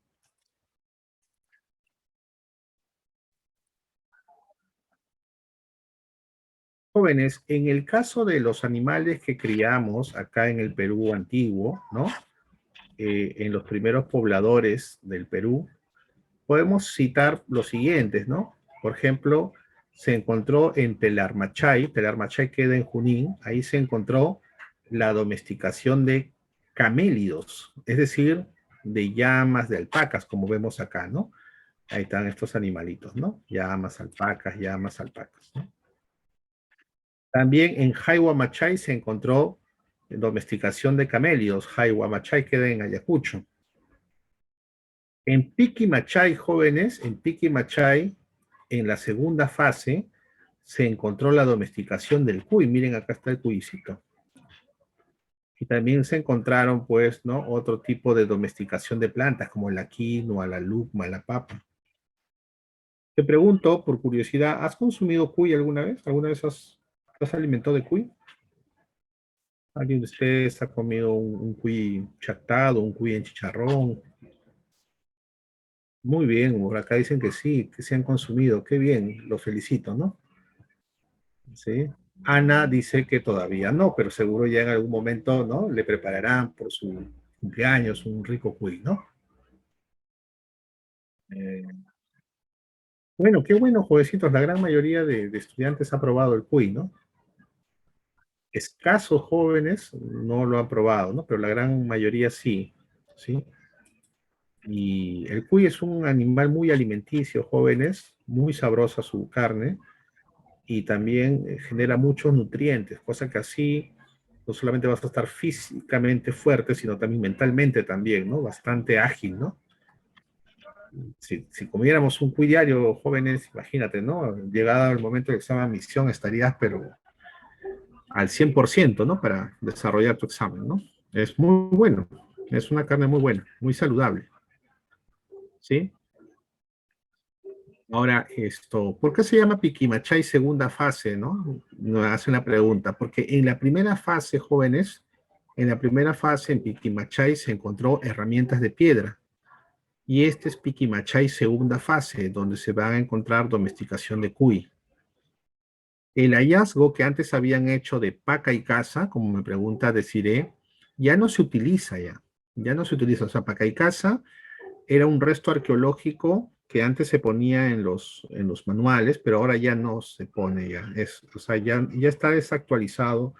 Jóvenes, en el caso de los animales que criamos acá en el Perú antiguo, ¿no? En los primeros pobladores del Perú, podemos citar los siguientes, ¿no? Por ejemplo, se encontró en Telarmachay, Telarmachay queda en Junín, ahí se encontró la domesticación de camélidos, es decir, de llamas, de alpacas, como vemos acá, ¿no? Ahí están estos animalitos, ¿no? Llamas, alpacas, ¿no? También en Jayhuamachay se encontró domesticación de camélidos. Jayhuamachay queda en Ayacucho. En Piquimachay, jóvenes, en Piquimachay, en la segunda fase, se encontró la domesticación del cuy. Miren, acá está el cuyicito. Y también se encontraron, pues, ¿no? Otro tipo de domesticación de plantas, como la quinoa, la lucma, la papa. Te pregunto, por curiosidad, ¿has consumido cuy alguna vez? ¿Alguna vez has alimentado de cuy? ¿Alguien de ustedes ha comido un cuy chactado, un cuy en chicharrón? Muy bien, por acá dicen que sí, que se han consumido. Qué bien, los felicito, ¿no? Sí. Ana dice que todavía no, pero seguro ya en algún momento, ¿no? Le prepararán por su cumpleaños un rico cuy, ¿no? Eh, bueno, qué bueno, jovencitos. La gran mayoría de estudiantes ha probado el cuy, ¿no? Escasos jóvenes no lo han probado, ¿no? Pero la gran mayoría sí, ¿sí? Y el cuy es un animal muy alimenticio, jóvenes, muy sabrosa su carne y también genera muchos nutrientes, cosa que así no solamente vas a estar físicamente fuerte, sino también mentalmente también, ¿no? Bastante ágil, ¿no? Si comiéramos un cuy diario, jóvenes, imagínate, ¿no? Llegado el momento del examen de admisión, estarías, pero al 100%, ¿no? Para desarrollar tu examen, ¿no? Es muy bueno, es una carne muy buena, muy saludable, ¿sí? Ahora, ¿por qué se llama Piquimachay segunda fase, no? Nos hacen la pregunta, porque en la primera fase, jóvenes, en la primera fase en Piquimachay se encontró herramientas de piedra, y este es Piquimachay segunda fase, donde se va a encontrar domesticación de cuy. El hallazgo que antes habían hecho de paca y caza, como me pregunta Desiree, ya no se utiliza ya. Ya no se utiliza. O sea, paca y caza era un resto arqueológico que antes se ponía en los manuales, pero ahora ya no se pone ya. O sea, ya está desactualizado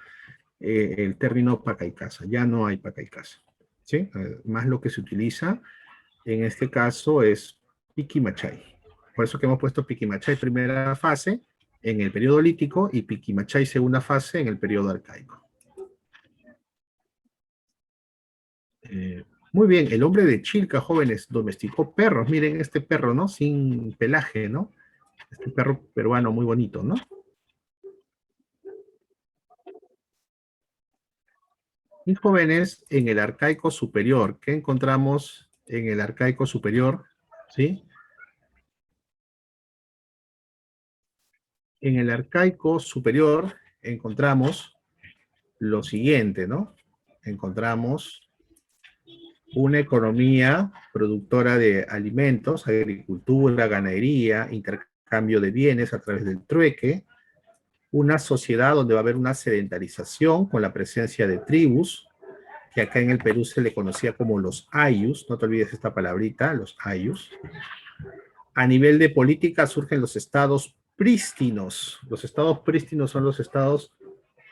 el término paca y caza. Ya no hay paca y caza. ¿Sí? Más lo que se utiliza en este caso es Piquimachay. Por eso que hemos puesto Piquimachay primera fase en el periodo lítico y Piquimachay segunda fase en el periodo arcaico. Muy bien, el hombre de Chilca, jóvenes, domesticó perros. Miren este perro, ¿no? Sin pelaje, ¿no? Este perro peruano muy bonito, ¿no? Y jóvenes en el arcaico superior. ¿Qué encontramos en el arcaico superior? ¿Sí? En el arcaico superior encontramos lo siguiente, ¿no? Encontramos una economía productora de alimentos, agricultura, ganadería, intercambio de bienes a través del trueque, una sociedad donde va a haber una sedentarización con la presencia de tribus, que acá en el Perú se le conocía como los ayus, no te olvides esta palabrita, los ayus. A nivel de política surgen los estados prístinos. Los estados prístinos son los estados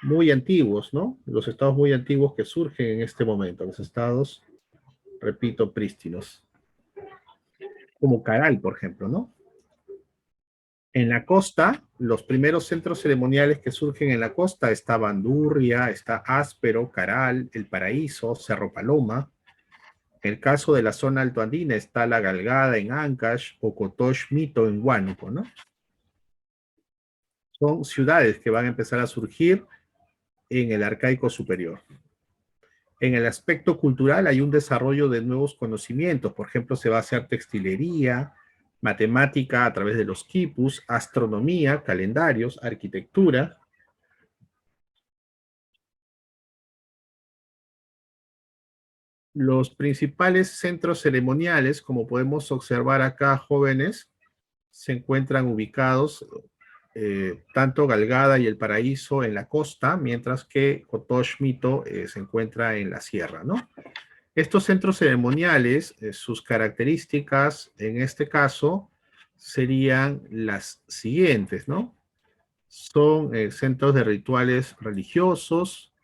muy antiguos, ¿no? Los estados muy antiguos que surgen en este momento, los estados, repito, prístinos, como Caral, por ejemplo, ¿no? En la costa, los primeros centros ceremoniales que surgen en la costa está Bandurria, está Áspero, Caral, El Paraíso, Cerro Paloma. En el caso de la zona altoandina está La Galgada en Ancash o Cotox Mito en Huánuco, ¿no? Son ciudades que van a empezar a surgir en el arcaico superior. En el aspecto cultural hay un desarrollo de nuevos conocimientos. Por ejemplo, se va a hacer textilería, matemática a través de los quipus, astronomía, calendarios, arquitectura. Los principales centros ceremoniales, como podemos observar acá, jóvenes, se encuentran ubicados tanto Galgada y El Paraíso en la costa, mientras que Cotox Mito se encuentra en la sierra, ¿no? Estos centros ceremoniales, sus características en este caso serían las siguientes, ¿no? Son centros de rituales religiosos,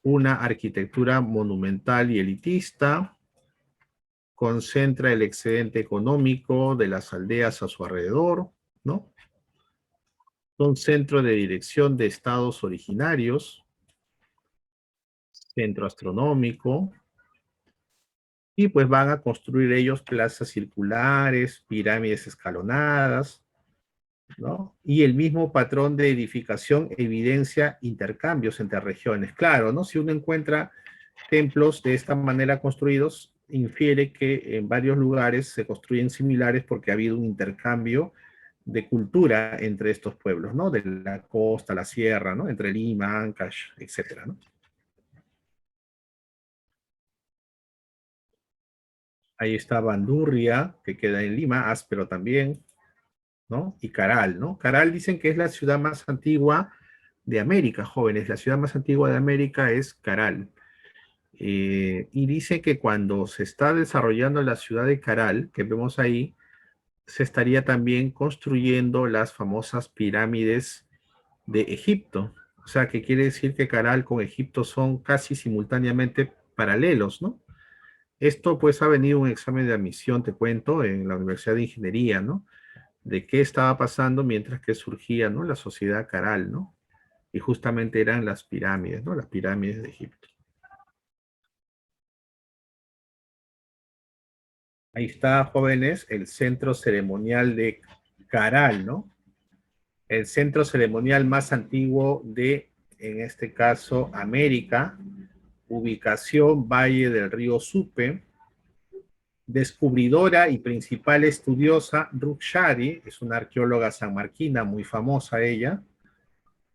una arquitectura monumental y elitista, concentra el excedente económico de las aldeas a su alrededor, ¿no? Son centro de dirección de estados originarios, centro astronómico, y pues van a construir ellos plazas circulares, pirámides escalonadas, ¿no? Y el mismo patrón de edificación evidencia intercambios entre regiones. Claro, ¿no? Si uno encuentra templos de esta manera construidos, infiere que en varios lugares se construyen similares porque ha habido un intercambio de cultura entre estos pueblos, ¿no? De la costa, la sierra, ¿no? Entre Lima, Ancash, etcétera, ¿no? Ahí está Bandurria, que queda en Lima, Áspero también, ¿no? Y Caral, ¿no? Caral dicen que es la ciudad más antigua de América, jóvenes. La ciudad más antigua de América es Caral. Y dice que cuando se está desarrollando la ciudad de Caral, que vemos ahí, se estaría también construyendo las famosas pirámides de Egipto. O sea, que quiere decir que Caral con Egipto son casi simultáneamente paralelos, ¿no? Esto pues ha venido un examen de admisión, te cuento, en la Universidad de Ingeniería, ¿no? De qué estaba pasando mientras que surgía, ¿no? La sociedad Caral, ¿no? Y justamente eran las pirámides, ¿no? Las pirámides de Egipto. Ahí está, jóvenes, el centro ceremonial de Caral, ¿no? El centro ceremonial más antiguo de, en este caso, América, ubicación Valle del Río Supe, descubridora y principal estudiosa, Rukshari, es una arqueóloga sanmarquina, muy famosa ella,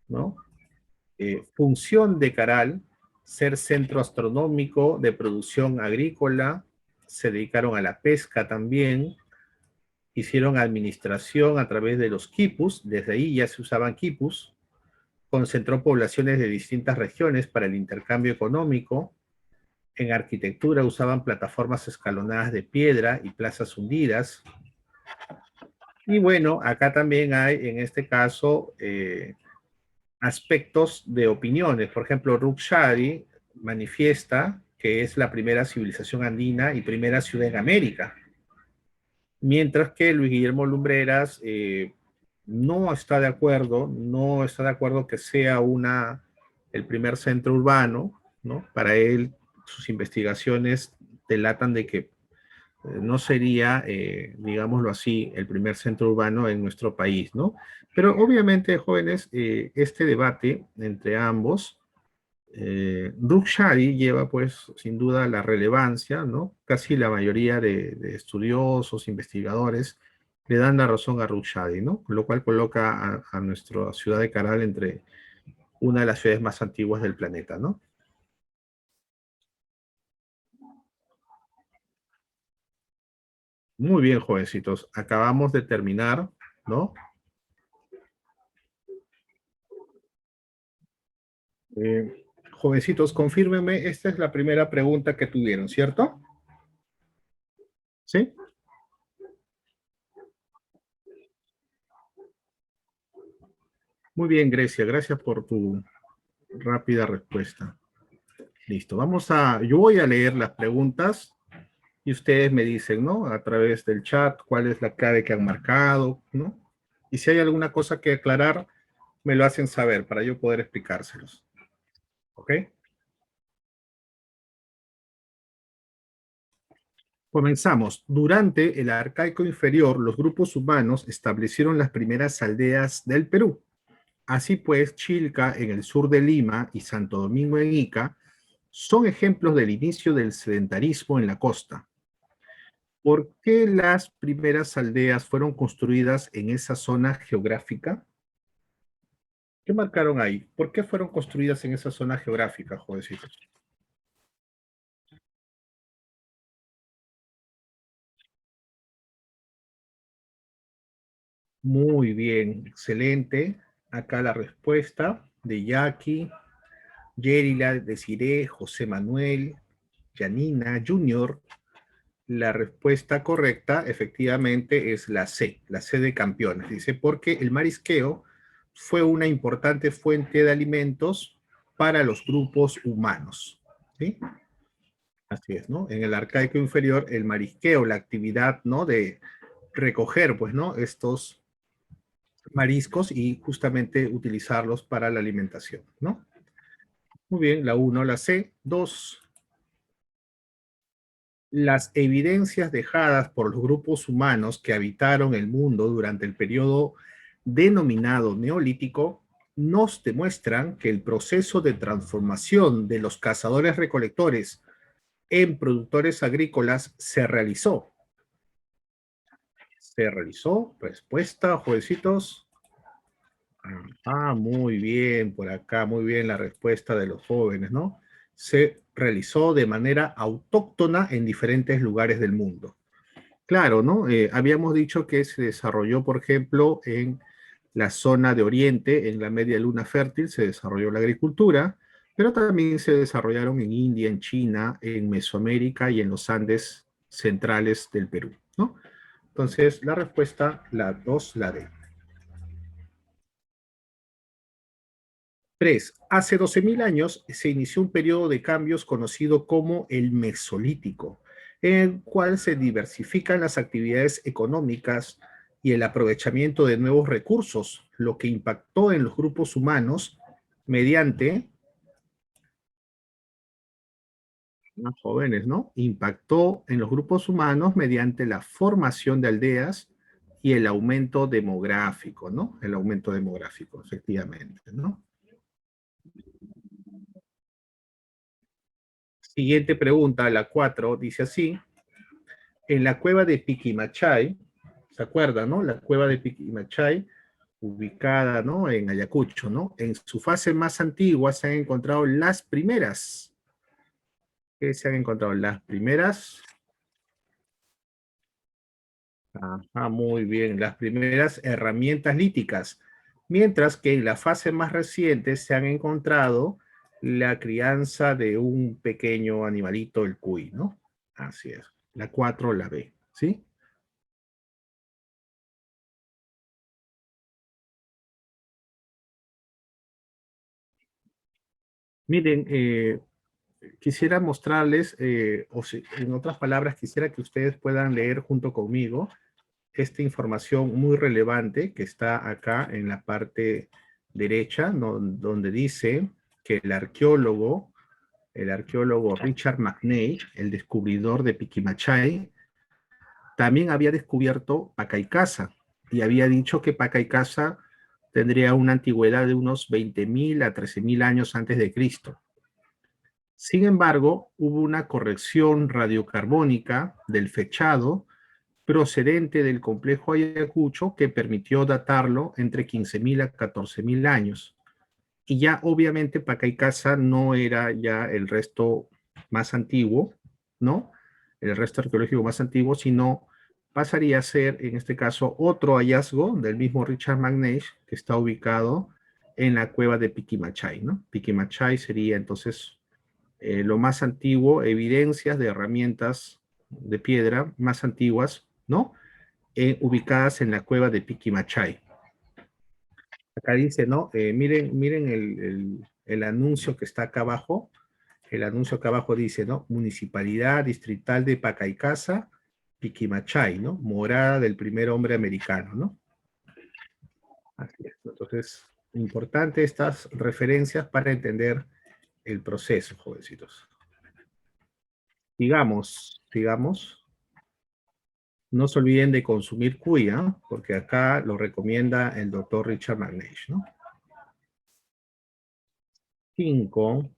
¿no? Función de Caral, ser centro astronómico de producción agrícola, se dedicaron a la pesca también, hicieron administración a través de los quipus, desde ahí ya se usaban quipus, concentró poblaciones de distintas regiones para el intercambio económico, en arquitectura usaban plataformas escalonadas de piedra y plazas hundidas, y bueno, acá también hay en este caso aspectos de opiniones. Por ejemplo, Rukshari manifiesta que es la primera civilización andina y primera ciudad en América, mientras que Luis Guillermo Lumbreras no está de acuerdo que sea el primer centro urbano, ¿no? Para él, sus investigaciones delatan de que no sería, digámoslo así, el primer centro urbano en nuestro país, ¿no? Pero obviamente, jóvenes, este debate entre ambos, Rukshari lleva, pues, sin duda la relevancia, ¿no? Casi la mayoría de estudiosos, investigadores, le dan la razón a Rukshari, ¿no? Lo cual coloca a nuestra ciudad de Caral entre una de las ciudades más antiguas del planeta, ¿no? Muy bien, jovencitos. Acabamos de terminar, ¿no? Jovencitos, confírmeme, esta es la primera pregunta que tuvieron, ¿cierto? ¿Sí? Muy bien, Grecia, gracias por tu rápida respuesta. Listo, yo voy a leer las preguntas y ustedes me dicen, ¿no? A través del chat, cuál es la clave que han marcado, ¿no? Y si hay alguna cosa que aclarar, me lo hacen saber para yo poder explicárselos, ¿ok? Comenzamos. Durante el Arcaico Inferior, los grupos humanos establecieron las primeras aldeas del Perú. Así pues, Chilca en el sur de Lima y Santo Domingo en Ica son ejemplos del inicio del sedentarismo en la costa. ¿Por qué las primeras aldeas fueron construidas en esa zona geográfica? ¿Qué marcaron ahí? ¿Por qué fueron construidas en esa zona geográfica, jovencitos? Muy bien, excelente. Acá la respuesta de Jackie, Yerila, Desiree, José Manuel, Janina, Junior. La respuesta correcta efectivamente es la C de campeones. Dice, porque el marisqueo fue una importante fuente de alimentos para los grupos humanos. ¿Sí? Así es, ¿no? En el arcaico inferior, el marisqueo, la actividad, ¿no? De recoger, pues, ¿no? Estos mariscos y justamente utilizarlos para la alimentación, ¿no? Muy bien, la uno, la C. Dos, las evidencias dejadas por los grupos humanos que habitaron el mundo durante el periodo denominado Neolítico nos demuestran que el proceso de transformación de los cazadores-recolectores en productores agrícolas se realizó. Se realizó, respuesta, jueguecitos. Muy bien, por acá, muy bien la respuesta de los jóvenes, ¿no? Se realizó de manera autóctona en diferentes lugares del mundo. Claro, ¿no? Habíamos dicho que se desarrolló, por ejemplo, en la zona de Oriente, en la media luna fértil, se desarrolló la agricultura, pero también se desarrollaron en India, en China, en Mesoamérica y en los Andes centrales del Perú, ¿no? Entonces, la respuesta, la 2, la D. 3. Hace 12.000 años se inició un periodo de cambios conocido como el Mesolítico. en el cual se diversifican las actividades económicas y el aprovechamiento de nuevos recursos, lo que impactó en los grupos humanos mediante, más jóvenes, ¿no? Impactó en los grupos humanos mediante la formación de aldeas y el aumento demográfico, ¿no? El aumento demográfico, efectivamente, ¿no? Siguiente pregunta, la 4, dice así: en la cueva de Piquimachay, ¿se acuerdan, no? La cueva de Piquimachay, ubicada, ¿no? En Ayacucho, ¿no? En su fase más antigua se han encontrado las primeras. ¿Qué se han encontrado? Las primeras. Ajá, muy bien. Las primeras herramientas líticas. Mientras que en la fase más reciente se han encontrado la crianza de un pequeño animalito, el cuy, ¿no? Así es. La 4, la B, ¿sí? Miren, quisiera mostrarles, o si, en otras palabras, quisiera que ustedes puedan leer junto conmigo esta información muy relevante que está acá en la parte derecha, donde dice que el arqueólogo Richard McNeill, el descubridor de Piquimachay, también había descubierto Pacaicasa y había dicho que Pacaicasa tendría una antigüedad de unos 20.000 a 13.000 años antes de Cristo. Sin embargo, hubo una corrección radiocarbónica del fechado procedente del complejo Ayacucho que permitió datarlo entre 15.000 a 14.000 años. Y ya obviamente Pacaicasa no era ya el resto más antiguo, ¿no? El resto arqueológico más antiguo, sino pasaría a ser, en este caso, otro hallazgo del mismo Richard McNeish, que está ubicado en la cueva de Piquimachay, ¿no? Piquimachay sería entonces lo más antiguo, evidencias de herramientas de piedra más antiguas, ¿no? Ubicadas en la cueva de Piquimachay. Acá dice, ¿no? Miren el anuncio que está acá abajo. El anuncio acá abajo dice, ¿no? Municipalidad Distrital de Pacaicasa, Piquimachay, ¿no? Morada del primer hombre americano, ¿no? Así es. Entonces, importante estas referencias para entender el proceso, jovencitos. Sigamos. No se olviden de consumir cuya, porque acá lo recomienda el doctor Richard McNeish, ¿no? 5.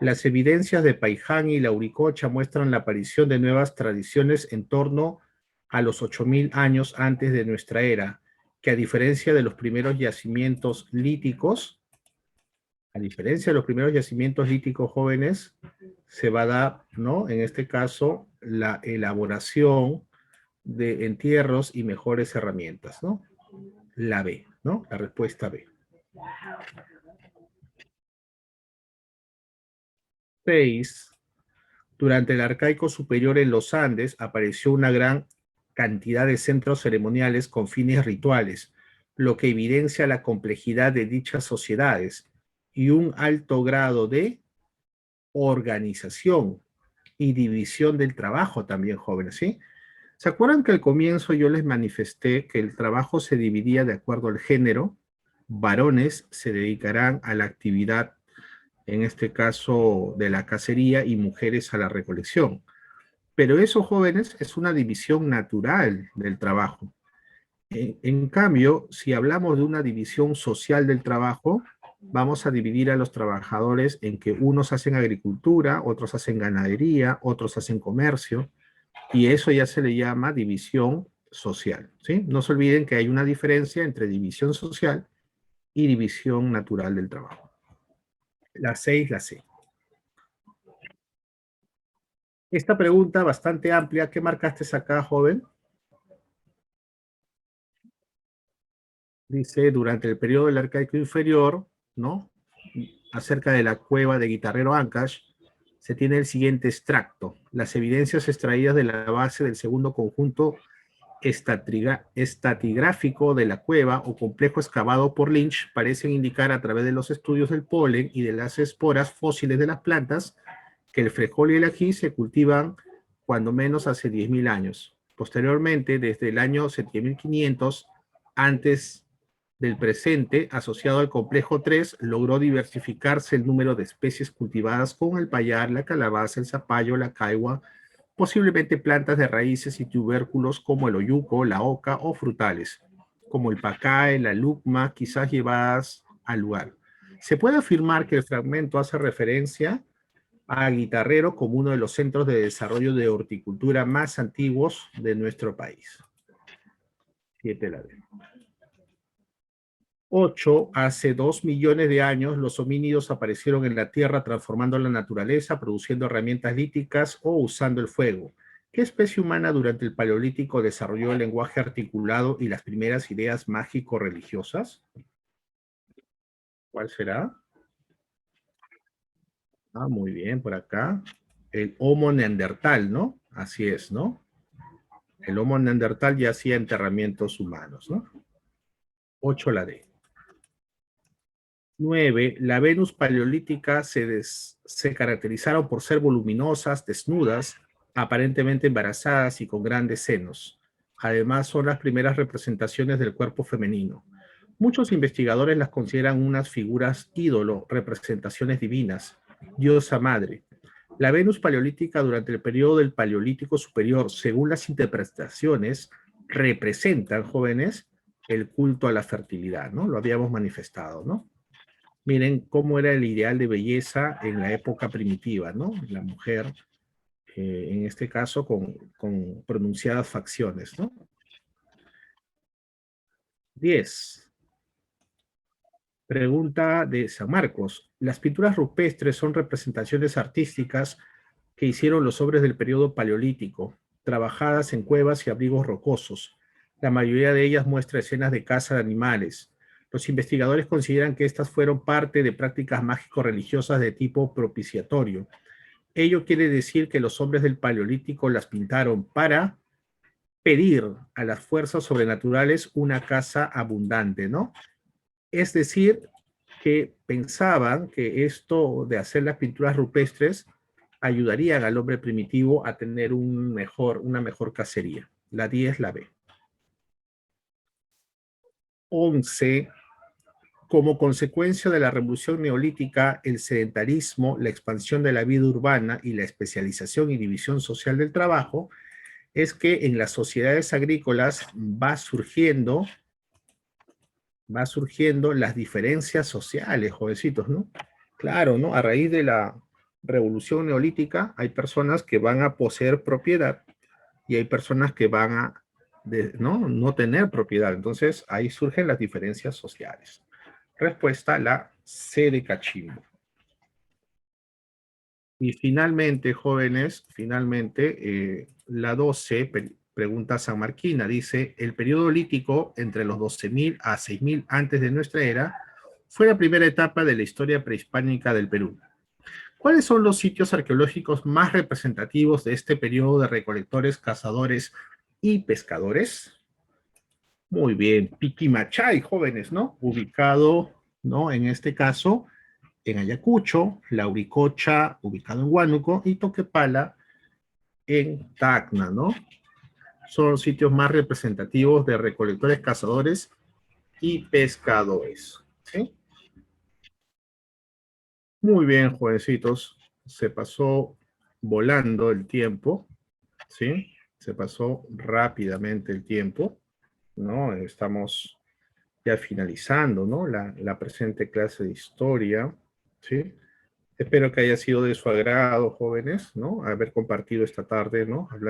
Las evidencias de Paiján y Lauricocha muestran la aparición de nuevas tradiciones en torno a los 8.000 años antes de nuestra era, que a diferencia de los primeros yacimientos líticos jóvenes, se va a dar, ¿no? En este caso, la elaboración de entierros y mejores herramientas, ¿no? La B, ¿no? La respuesta B. 6. Durante el Arcaico Superior en los Andes apareció una gran cantidad de centros ceremoniales con fines rituales, lo que evidencia la complejidad de dichas sociedades y un alto grado de organización y división del trabajo también, jóvenes, ¿sí? ¿Se acuerdan que al comienzo yo les manifesté que el trabajo se dividía de acuerdo al género? Varones se dedicarán a la actividad, en este caso de la cacería, y mujeres a la recolección. Pero eso, jóvenes, es una división natural del trabajo. En cambio, si hablamos de una división social del trabajo, vamos a dividir a los trabajadores en que unos hacen agricultura, otros hacen ganadería, otros hacen comercio, y eso ya se le llama división social, ¿sí? No se olviden que hay una diferencia entre división social y división natural del trabajo. La 6, la C. Esta pregunta bastante amplia, ¿qué marcaste acá, joven? Dice, durante el periodo del Arcaico Inferior, ¿no? Acerca de la cueva de Guitarrero Ancash, se tiene el siguiente extracto. Las evidencias extraídas de la base del segundo conjunto estatigráfico de la cueva o complejo excavado por Lynch parecen indicar a través de los estudios del polen y de las esporas fósiles de las plantas que el frijol y el ají se cultivan cuando menos hace 10.000 años. Posteriormente, desde el año 7500, antes del presente, asociado al complejo 3, logró diversificarse el número de especies cultivadas con el payar, la calabaza, el zapallo, la caigua, posiblemente plantas de raíces y tubérculos como el oyuco, la oca o frutales, como el pacay, la lucma, quizás llevadas al lugar. Se puede afirmar que el fragmento hace referencia a Guitarrero como uno de los centros de desarrollo de horticultura más antiguos de nuestro país. 7 la D. 8. Hace 2 millones de años los homínidos aparecieron en la Tierra transformando la naturaleza, produciendo herramientas líticas o usando el fuego. ¿Qué especie humana durante el Paleolítico desarrolló el lenguaje articulado y las primeras ideas mágico-religiosas? ¿Cuál será? Ah, muy bien, por acá. El Homo neandertal, ¿no? Así es, ¿no? El Homo neandertal ya hacía enterramientos humanos, ¿no? 8 la D. 9. La Venus paleolítica se caracterizaron por ser voluminosas, desnudas, aparentemente embarazadas y con grandes senos. Además, son las primeras representaciones del cuerpo femenino. Muchos investigadores las consideran unas figuras ídolo, representaciones divinas, diosa madre. La Venus paleolítica durante el periodo del Paleolítico Superior, según las interpretaciones, representan, jóvenes, el culto a la fertilidad, ¿no? Lo habíamos manifestado, ¿no? Miren cómo era el ideal de belleza en la época primitiva, ¿no? La mujer, en este caso, con pronunciadas facciones, ¿no? 10. Pregunta de San Marcos. Las pinturas rupestres son representaciones artísticas que hicieron los hombres del periodo paleolítico, trabajadas en cuevas y abrigos rocosos. La mayoría de ellas muestra escenas de caza de animales. Los investigadores consideran que estas fueron parte de prácticas mágico-religiosas de tipo propiciatorio. Ello quiere decir que los hombres del Paleolítico las pintaron para pedir a las fuerzas sobrenaturales una caza abundante, ¿no? Es decir, que pensaban que esto de hacer las pinturas rupestres ayudarían al hombre primitivo a tener una mejor cacería. La 10 la B. 11. Como consecuencia de la revolución neolítica, el sedentarismo, la expansión de la vida urbana y la especialización y división social del trabajo, es que en las sociedades agrícolas va surgiendo las diferencias sociales, jovencitos, ¿no? Claro, ¿no? A raíz de la revolución neolítica hay personas que van a poseer propiedad y hay personas que van a no tener propiedad. Entonces ahí surgen las diferencias sociales. Respuesta, la C de Cachimbo. Y finalmente, jóvenes, la 12, pregunta sanmarquina, dice, el periodo lítico entre los 12.000 a 6.000 antes de nuestra era fue la primera etapa de la historia prehispánica del Perú. ¿Cuáles son los sitios arqueológicos más representativos de este periodo de recolectores, cazadores y pescadores? Muy bien, Piquimachay, jóvenes, ¿no? Ubicado, ¿no? En este caso, en Ayacucho, Lauricocha, ubicado en Huánuco, y Toquepala, en Tacna, ¿no? Son los sitios más representativos de recolectores, cazadores y pescadores, ¿sí? Muy bien, jovencitos, se pasó volando el tiempo, ¿sí? Se pasó rápidamente el tiempo, ¿no? Estamos ya finalizando, ¿no? La presente clase de historia, ¿sí? Espero que haya sido de su agrado, jóvenes, ¿no? Haber compartido esta tarde, ¿no? Hablando